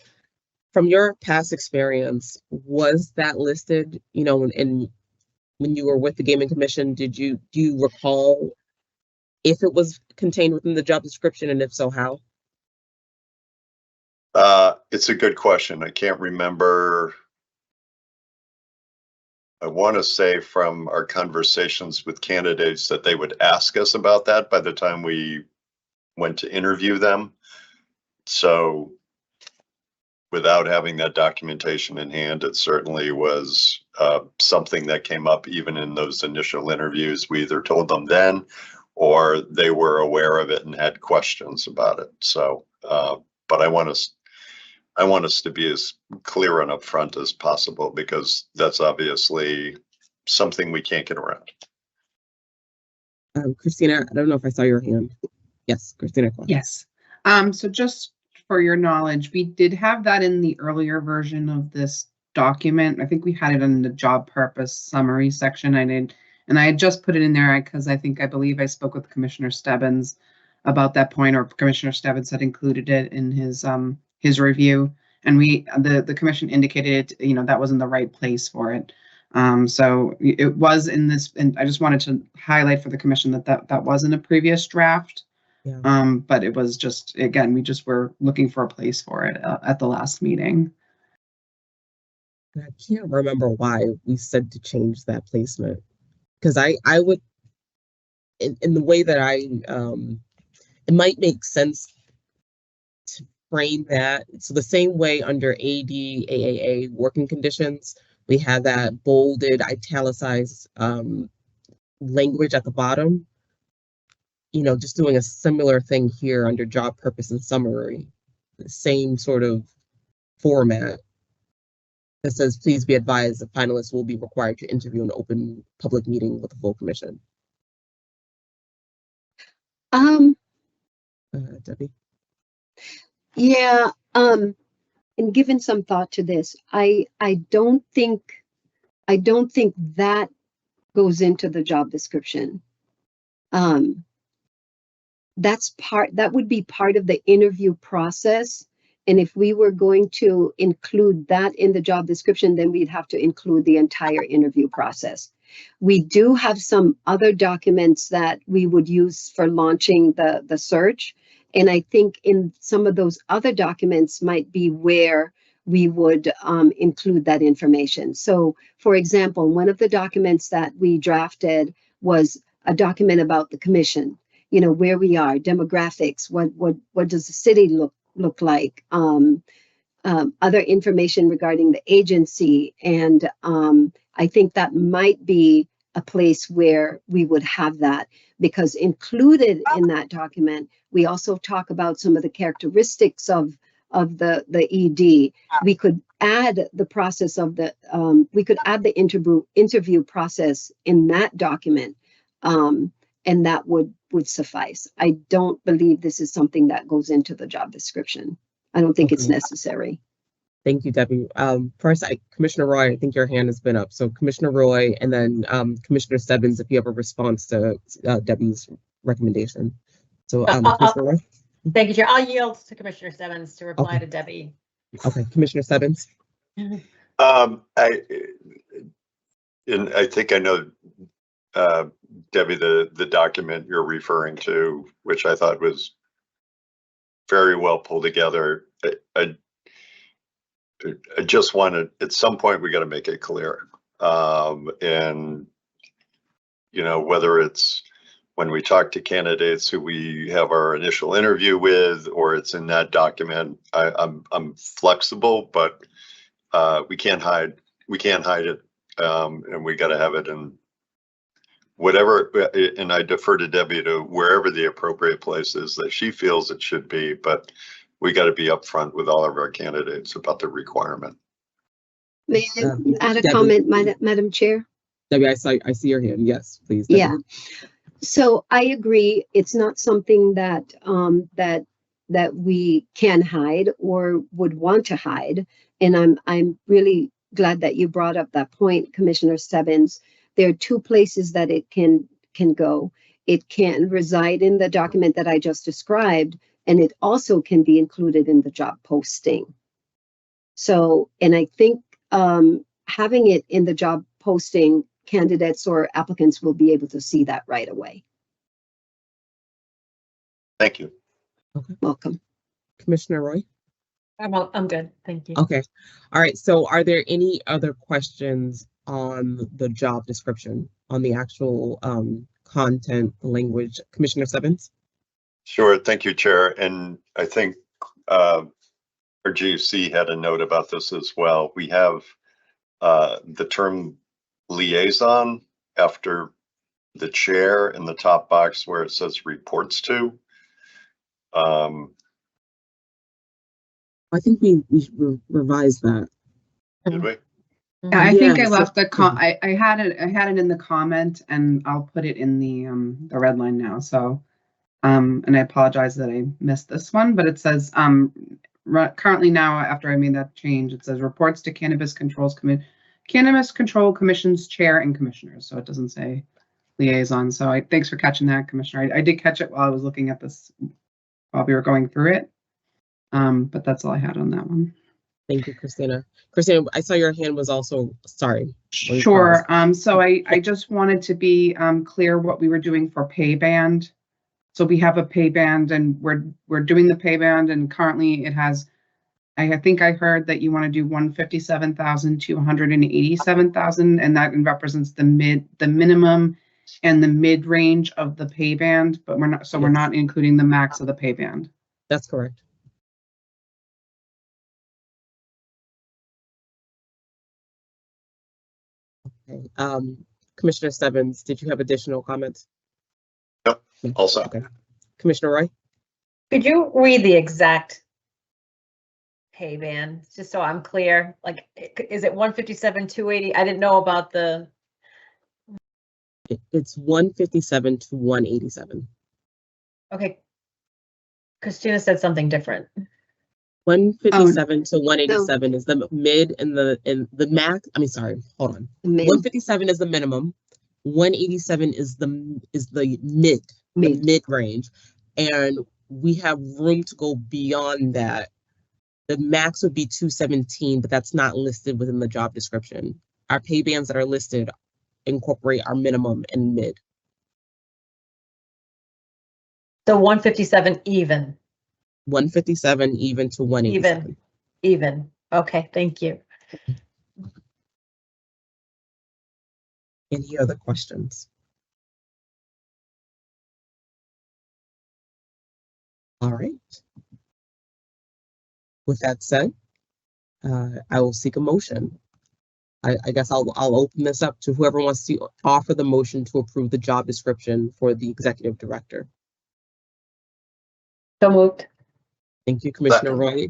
from your past experience, was that listed, in when you were with the Gaming Commission? Do you recall if it was contained within the job description, and if so, how? It's a good question. I can't remember. I want to say from our conversations with candidates that they would ask us about that by the time we went to interview them. So without having that documentation in hand, it certainly was something that came up even in those initial interviews. We either told them then or they were aware of it and had questions about it. So, but I want to I want us to be as clear and upfront as possible, because that's obviously something we can't get around. Christina, I don't know if I saw your hand. Yes, Christina. Yes. So just for your knowledge, we did have that in the earlier version of this document. I think we had it in the job purpose summary section. And I had just put it in there because I believe I spoke with Commissioner Stebbins about that point, or Commissioner Stebbins had included it in his review. And the commission indicated, that wasn't the right place for it. So it was in this, and I just wanted to highlight for the commission that was in a previous draft. Yeah. But it was just, again, we just were looking for a place for it at the last meeting. I can't remember why we said to change that placement, because I would, in the way that it might make sense to frame that. So the same way under ADAAA working conditions, we have that bolded, italicized language at the bottom. Just doing a similar thing here under job purpose and summary, the same sort of format that says, please be advised the finalists will be required to interview an open public meeting with the full commission. Debbie? Yeah, and given some thought to this, I don't think that goes into the job description. That would be part of the interview process. And if we were going to include that in the job description, then we'd have to include the entire interview process. We do have some other documents that we would use for launching the search. And I think in some of those other documents might be where we would include that information. So, for example, one of the documents that we drafted was a document about the commission. Where we are, demographics, what does the city look like, other information regarding the agency. And I think that might be a place where we would have that, because included in that document, we also talk about some of the characteristics of the ED. We could add the process of we could add the interview process in that document. And that would suffice. I don't believe this is something that goes into the job description. I don't think it's necessary. Thank you, Debbie. First, Commissioner Roy, I think your hand has been up. So Commissioner Roy, and then Commissioner Stebbins, if you have a response to Debbie's recommendation. So Commissioner Roy? Thank you, Chair. I'll yield to Commissioner Stebbins to reply to Debbie. Okay, Commissioner Stebbins. I think I know, Debbie, the document you're referring to, which I thought was very well pulled together. I just wanted, at some point, we got to make it clear. And, whether it's when we talk to candidates who we have our initial interview with, or it's in that document, I'm flexible, but we can't hide it. And we got to have it in whatever, and I defer to Debbie to wherever the appropriate place is that she feels it should be, but we got to be upfront with all of our candidates about the requirement. May I add a comment, Madam Chair? Debbie, I see your hand. Yes, please. Debbie. Yeah. So I agree. It's not something that that we can hide or would want to hide. And I'm really glad that you brought up that point, Commissioner Stebbins. There are two places that it can go. It can reside in the document that I just described, and it also can be included in the job posting. So, and I think having it in the job posting, candidates or applicants will be able to see that right away. Thank you. Okay. Welcome. Commissioner Roy? I'm good. Thank you. Okay. All right. So are there any other questions on the job description, on the actual content language? Commissioner Stebbins? Sure. Thank you, Chair. And I think our GC had a note about this as well. We have the term liaison after the chair in the top box where it says reports to. I think we revised that. Did we? Yeah, I think I Yeah, so- left I had it in the comment, and I'll put it in the red line now. So and I apologize that I missed this one, but it says currently now, after I made that change, it says reports to Cannabis Control Commission's chair and commissioners. So it doesn't say liaison. So thanks for catching that, Commissioner. I did catch it while I was looking at this while we were going through it. But that's all I had on that one. Thank you, Christina. Christina, I saw your hand was also, sorry. Sure. So I just wanted to be clear what we were doing for pay band. So we have a pay band, and we're doing the pay band, and currently it has, I think I heard that you want to do 157,000 to 187,000, and that represents the minimum and the mid range of the pay band, but we're not, so we're not including the max of the pay band. That's correct. Okay. Commissioner Stebbins, did you have additional comments? Nope. Also. Okay. Commissioner Roy? Could you read the exact pay band, just so I'm clear? Like, is it 157, 280? I didn't know about the. It's 157 to 187. Okay. Christina said something different. 157 to 187 is the mid, and the max. I mean, sorry, hold on. 157 is the minimum. 187 is the mid range, and we have room to go beyond that. The max would be 217, but that's not listed within the job description. Our pay bands that are listed incorporate our minimum and mid. So 157 even. 157 even to 187. Even. Okay, thank you. Any other questions? All right. With that said, I will seek a motion. I guess I'll open this up to whoever wants to offer the motion to approve the job description for the executive director. So moved. Thank you, Commissioner Roy.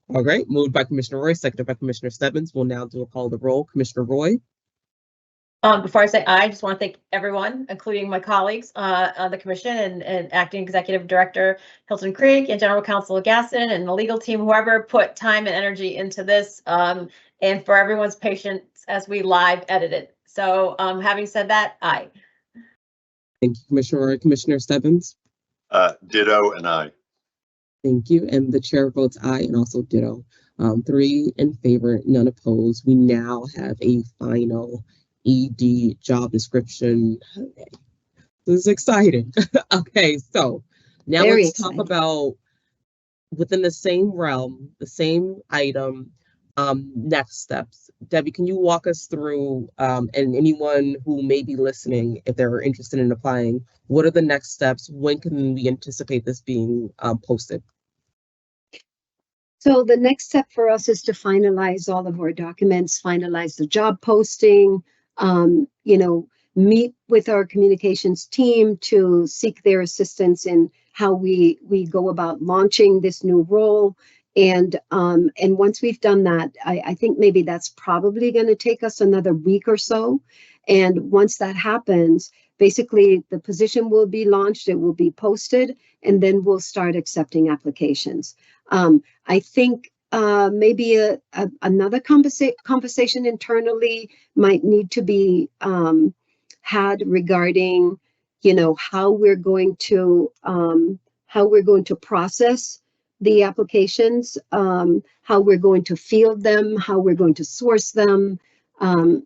All right, moved by Commissioner Roy, seconded by Commissioner Stebbins. We'll now do a call to the roll. Commissioner Roy? Before I say I just want to thank everyone, including my colleagues on the commission and acting executive director Hilton Creek and general counsel Gaston and the legal team, whoever put time and energy into this, and for everyone's patience as we live edit it. So having said that, aye. Thank you, Commissioner Roy. Commissioner Stebbins? Ditto and I. Thank you. And the chair votes aye and also ditto. 3 in favor, none opposed. We now have a final ED job description. This is exciting. Okay, so now let's talk about within the same realm, the same item, next steps. Debbie, can you walk us through, and anyone who may be listening, if they're interested in applying, what are the next steps? When can we anticipate this being posted? So the next step for us is to finalize all of our documents, finalize the job posting, meet with our communications team to seek their assistance in how we go about launching this new role. And once we've done that, I think maybe that's probably going to take us another week or so. And once that happens, basically the position will be launched, it will be posted, and then we'll start accepting applications. I think maybe another conversation internally might need to be had regarding, how we're going to process the applications, how we're going to field them, how we're going to source them.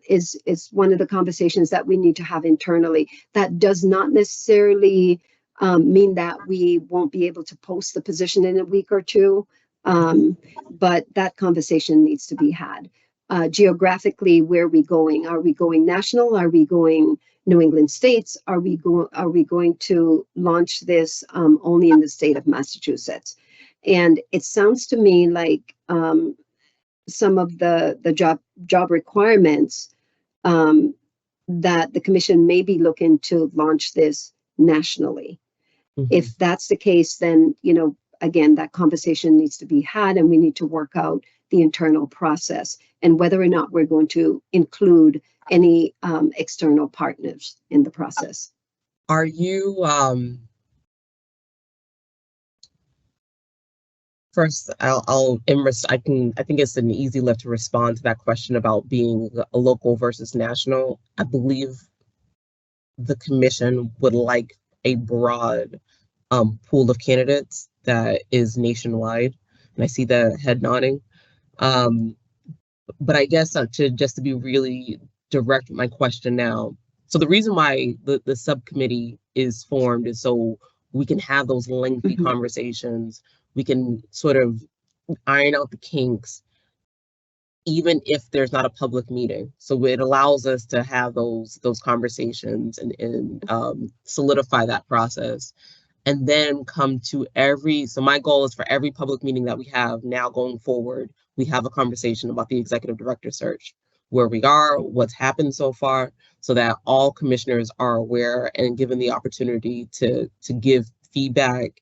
Is one of the conversations that we need to have internally. That does not necessarily mean that we won't be able to post the position in a week or two, but that conversation needs to be had. Geographically, where are we going? Are we going national? Are we going New England states? Are we going to launch this only in the state of Massachusetts? And it sounds to me like some of the job requirements that the commission may be looking to launch this nationally. Mm-hmm. If that's the case, then again, that conversation needs to be had, and we need to work out the internal process and whether or not we're going to include any external partners in the process. Are you, first, I think it's an easy lift to respond to that question about being a local versus national. I believe the commission would like a broad pool of candidates that is nationwide, and I see the head nodding. But I guess to be really direct with my question now. So the reason why the subcommittee is formed is so we can have those lengthy conversations. We can sort of iron out the kinks, even if there's not a public meeting. So it allows us to have those conversations and solidify that process. And then come to so my goal is for every public meeting that we have now going forward, we have a conversation about the executive director search, where we are, what's happened so far, so that all commissioners are aware and given the opportunity to give feedback,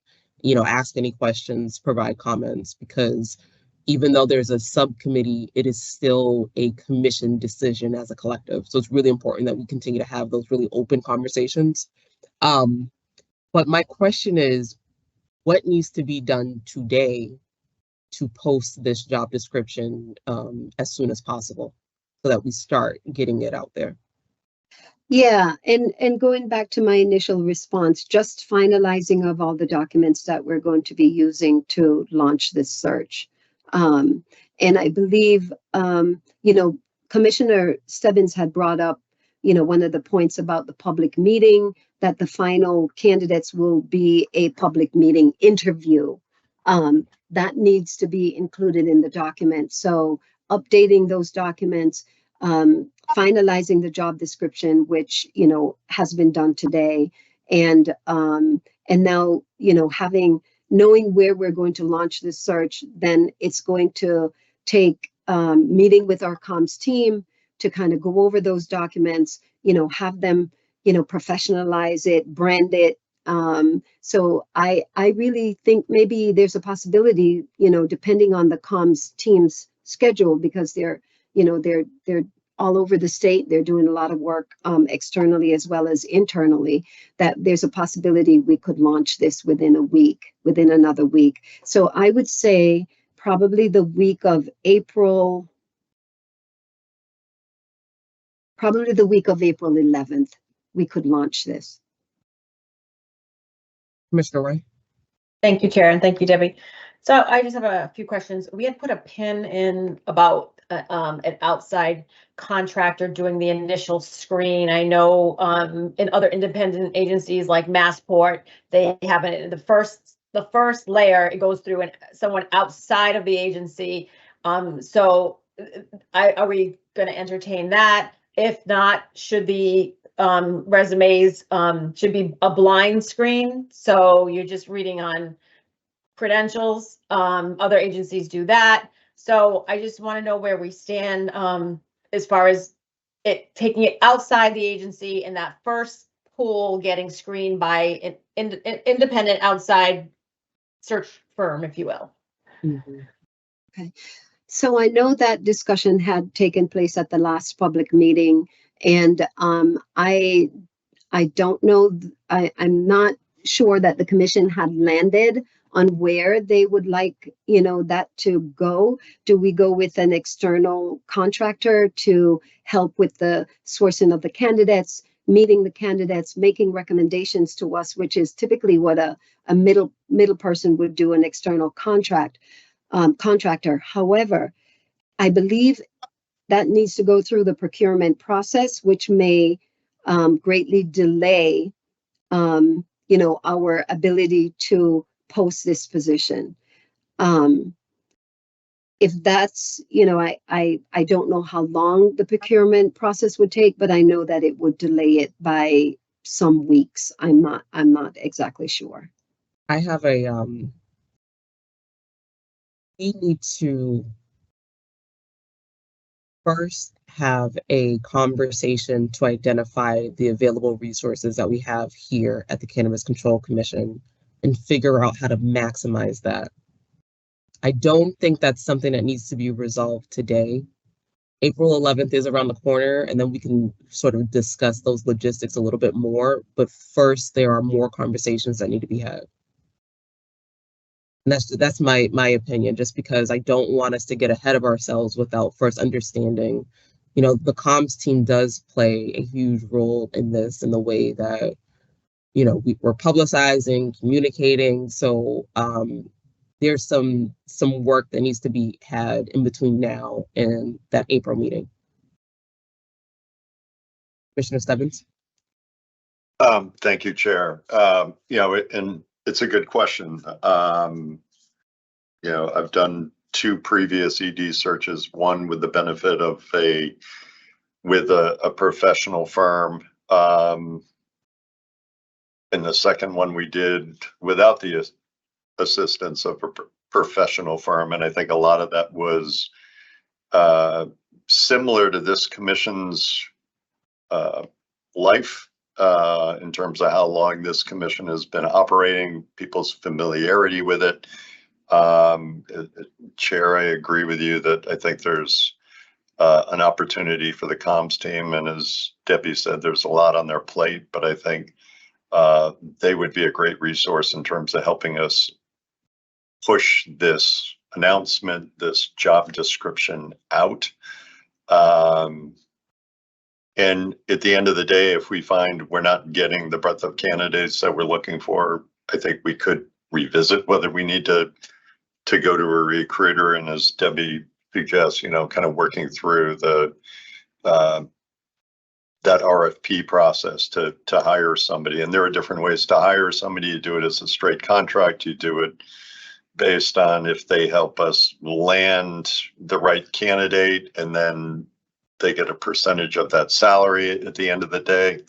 ask any questions, provide comments, because even though there's a subcommittee, it is still a commission decision as a collective. So it's really important that we continue to have those really open conversations. But my question is, what needs to be done today to post this job description as soon as possible so that we start getting it out there? Yeah, and going back to my initial response, just finalizing of all the documents that we're going to be using to launch this search. And I believe, Commissioner Stebbins had brought up, one of the points about the public meeting, that the final candidates will be a public meeting interview. That needs to be included in the document. So updating those documents, finalizing the job description, which, has been done today. And now, knowing where we're going to launch this search, then it's going to take meeting with our comms team to kind of go over those documents, have them, professionalize it, brand it. So I really think maybe there's a possibility, depending on the comms team's schedule, because they're all over the state. They're doing a lot of work externally as well as internally, that there's a possibility we could launch this within another week. So I would say probably the week of April 11th, we could launch this. Commissioner Roy? Thank you, Chair, and thank you, Debbie. So I just have a few questions. We had put a pin in about an outside contractor doing the initial screen. I know in other independent agencies like Massport, they have the first layer, it goes through someone outside of the agency. So are we going to entertain that? If not, should the resumes should be a blind screen? So you're just reading on credentials. Other agencies do that. So I just want to know where we stand as far as taking it outside the agency and that first pool getting screened by an independent outside search firm, if you will. Mm-hmm. Okay. So I know that discussion had taken place at the last public meeting, and I don't know, I'm not sure that the commission had landed on where they would like, that to go. Do we go with an external contractor to help with the sourcing of the candidates, meeting the candidates, making recommendations to us, which is typically what a middle person would do, an external contractor. However, I believe that needs to go through the procurement process, which may greatly delay, our ability to post this position. If that's, I don't know how long the procurement process would take, but I know that it would delay it by some weeks. I'm not exactly sure. I have we need to first have a conversation to identify the available resources that we have here at the Cannabis Control Commission and figure out how to maximize that. I don't think that's something that needs to be resolved today. April 11th is around the corner, and then we can sort of discuss those logistics a little bit more. But first, there are more conversations that need to be had. And that's my opinion, just because I don't want us to get ahead of ourselves without first understanding, you know, the comms team does play a huge role in this, in the way that, you know, we're publicizing, communicating. So there's some work that needs to be had in between now and that April meeting. Commissioner Stebbins? Thank you, Chair. You know, and it's a good question. You know, I've done 2 previous ED searches, one with the benefit of a professional firm. And the second one we did without the assistance of a professional firm. And I think a lot of that was similar to this commission's life, in terms of how long this commission has been operating, people's familiarity with it. Chair, I agree with you that I think there's an opportunity for the comms team, and as Debbie said, there's a lot on their plate, but I think they would be a great resource in terms of helping us push this announcement, this job description out. And at the end of the day, if we find we're not getting the breadth of candidates that we're looking for, I think we could revisit whether we need to go to a recruiter. And as Debbie suggests, you know, kind of working through the that RFP process to hire somebody. And there are different ways to hire somebody. You do it as a straight contract. You do it based on if they help us land the right candidate, and then they get a percentage of that salary at the end of the day.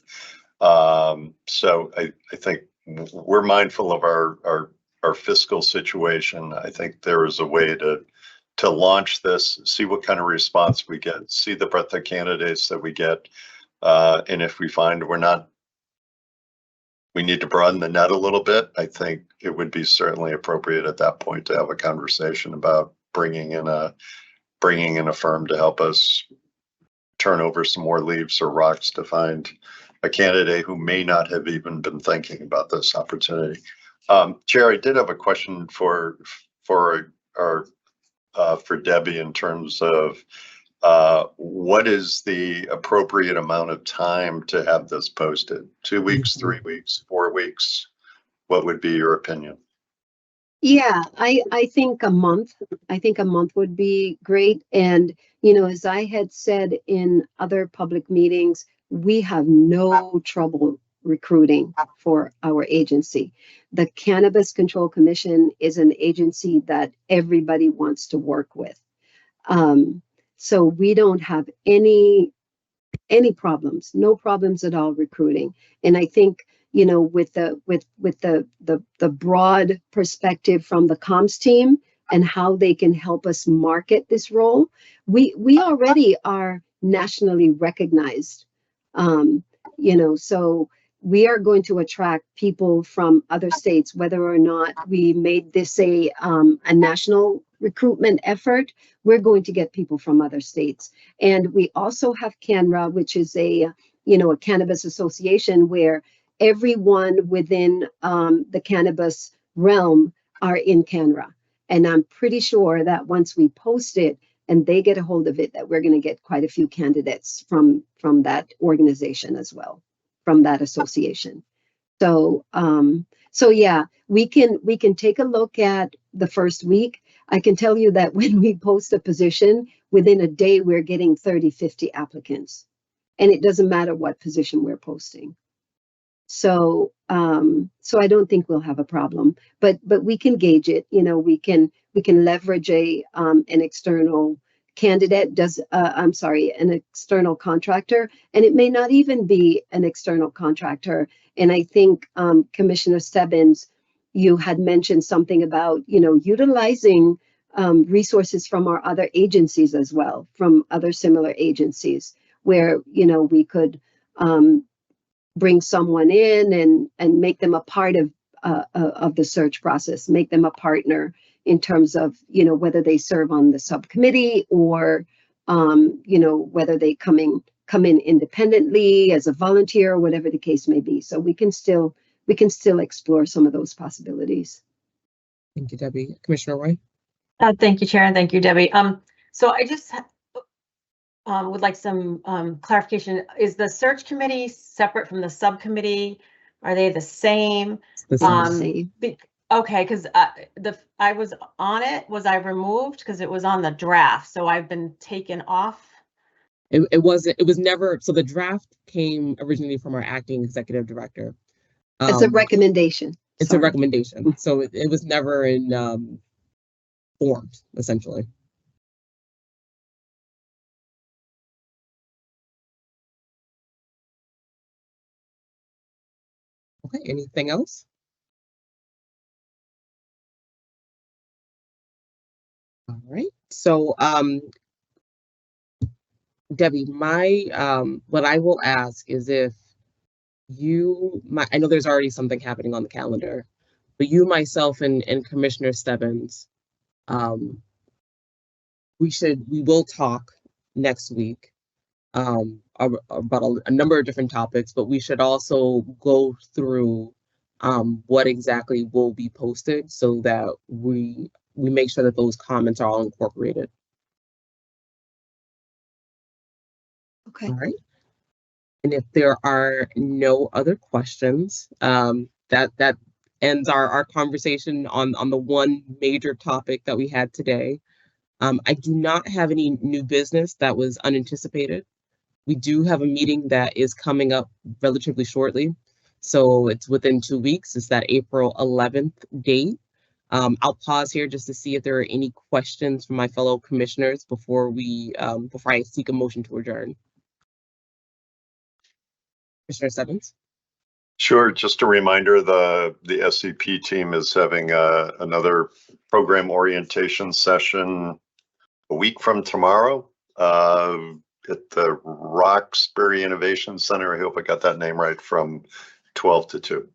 So I think we're mindful of our fiscal situation. I think there is a way to launch this, see what kind of response we get, see the breadth of candidates that we get. And if we find we need to broaden the net a little bit, I think it would be certainly appropriate at that point to have a conversation about bringing in a firm to help us turn over some more leaves or rocks to find a candidate who may not have even been thinking about this opportunity. Chair, I did have a question for Debbie in terms of what is the appropriate amount of time to have this posted? 2 weeks, 3 weeks, 4 weeks? What would be your opinion? Yeah, I think a month. I think a month would be great. And, you know, as I had said in other public meetings, we have no trouble recruiting for our agency. The Cannabis Control Commission is an agency that everybody wants to work with. So we don't have any problems, no problems at all recruiting. And I think, you know, with the broad perspective from the comms team and how they can help us market this role, we already are nationally recognized. You know, so we are going to attract people from other states, whether or not we made this a national recruitment effort. We're going to get people from other states. And we also have CANRA, which is a cannabis association where everyone within the cannabis realm are in CANRA. And I'm pretty sure that once we post it and they get a hold of it, that we're going to get quite a few candidates from that organization as well, from that association. So yeah, we can take a look at the first week. I can tell you that when we post a position, within a day, we're getting 30, 50 applicants. And it doesn't matter what position we're posting. So I don't think we'll have a problem, but we can gauge it. You know, we can leverage an external candidate, an external contractor, and it may not even be an external contractor. And I think Commissioner Stebbins, you had mentioned something about, you know, utilizing resources from our other agencies as well, from other similar agencies, where, you know, we could bring someone in and make them a part the search process, make them a partner in terms of, you know, whether they serve on the subcommittee or, you know, whether they come in independently as a volunteer or whatever the case may be. So we can still explore some of those possibilities. Thank you, Debbie. Commissioner Roy? Thank you, Chair, and thank you, Debbie. So I just would like some clarification. Is the search committee separate from the subcommittee? Are they the same? The same. Okay, because I was on it. Was I removed? Because it was on the draft, so I've been taken off. It was never, so the draft came originally from our acting executive director. It's a recommendation. It's a recommendation. So it was never in formed, essentially. Okay, anything else? All right, so Debbie, what I will ask is if I know there's already something happening on the calendar, but you, myself, and Commissioner Stebbins, we will talk next week about a number of different topics, but we should also go through what exactly will be posted so that we make sure that those comments are all incorporated. Okay. All right. And if there are no other questions, that ends our conversation on the one major topic that we had today. I do not have any new business that was unanticipated. We do have a meeting that is coming up relatively shortly. So it's within 2 weeks. It's that April 11th date. I'll pause here just to see if there are any questions from my fellow commissioners before I seek a motion to adjourn. Commissioner Stebbins? Sure. Just a reminder, the SCP team is having another program orientation session a week from tomorrow at the Roxbury Innovation Center. I hope I got that name right, from 12 to 2.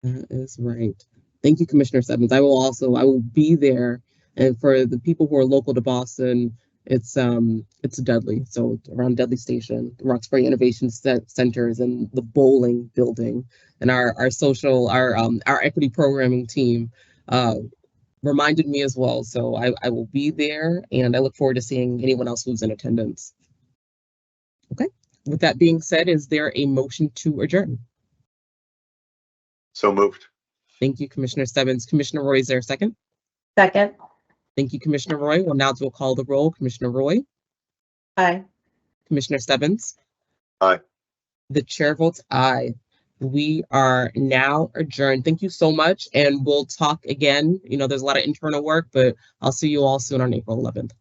That is right. Thank you, Commissioner Stebbins. I will be there. And for the people who are local to Boston, it's Dudley. So around Dudley Station, the Roxbury Innovation Center is in the bowling building. And our equity programming team reminded me as well. So I will be there, and I look forward to seeing anyone else who's in attendance. Okay. With that being said, is there a motion to adjourn? So moved. Thank you, Commissioner Stebbins. Commissioner Roy, is there a second? Second. Thank you, Commissioner Roy. Well, now we'll call the roll. Commissioner Roy? Aye. Commissioner Stebbins? Aye. The chair votes aye. We are now adjourned. Thank you so much, and we'll talk again. You know, there's a lot of internal work, but I'll see you all soon on April 11th.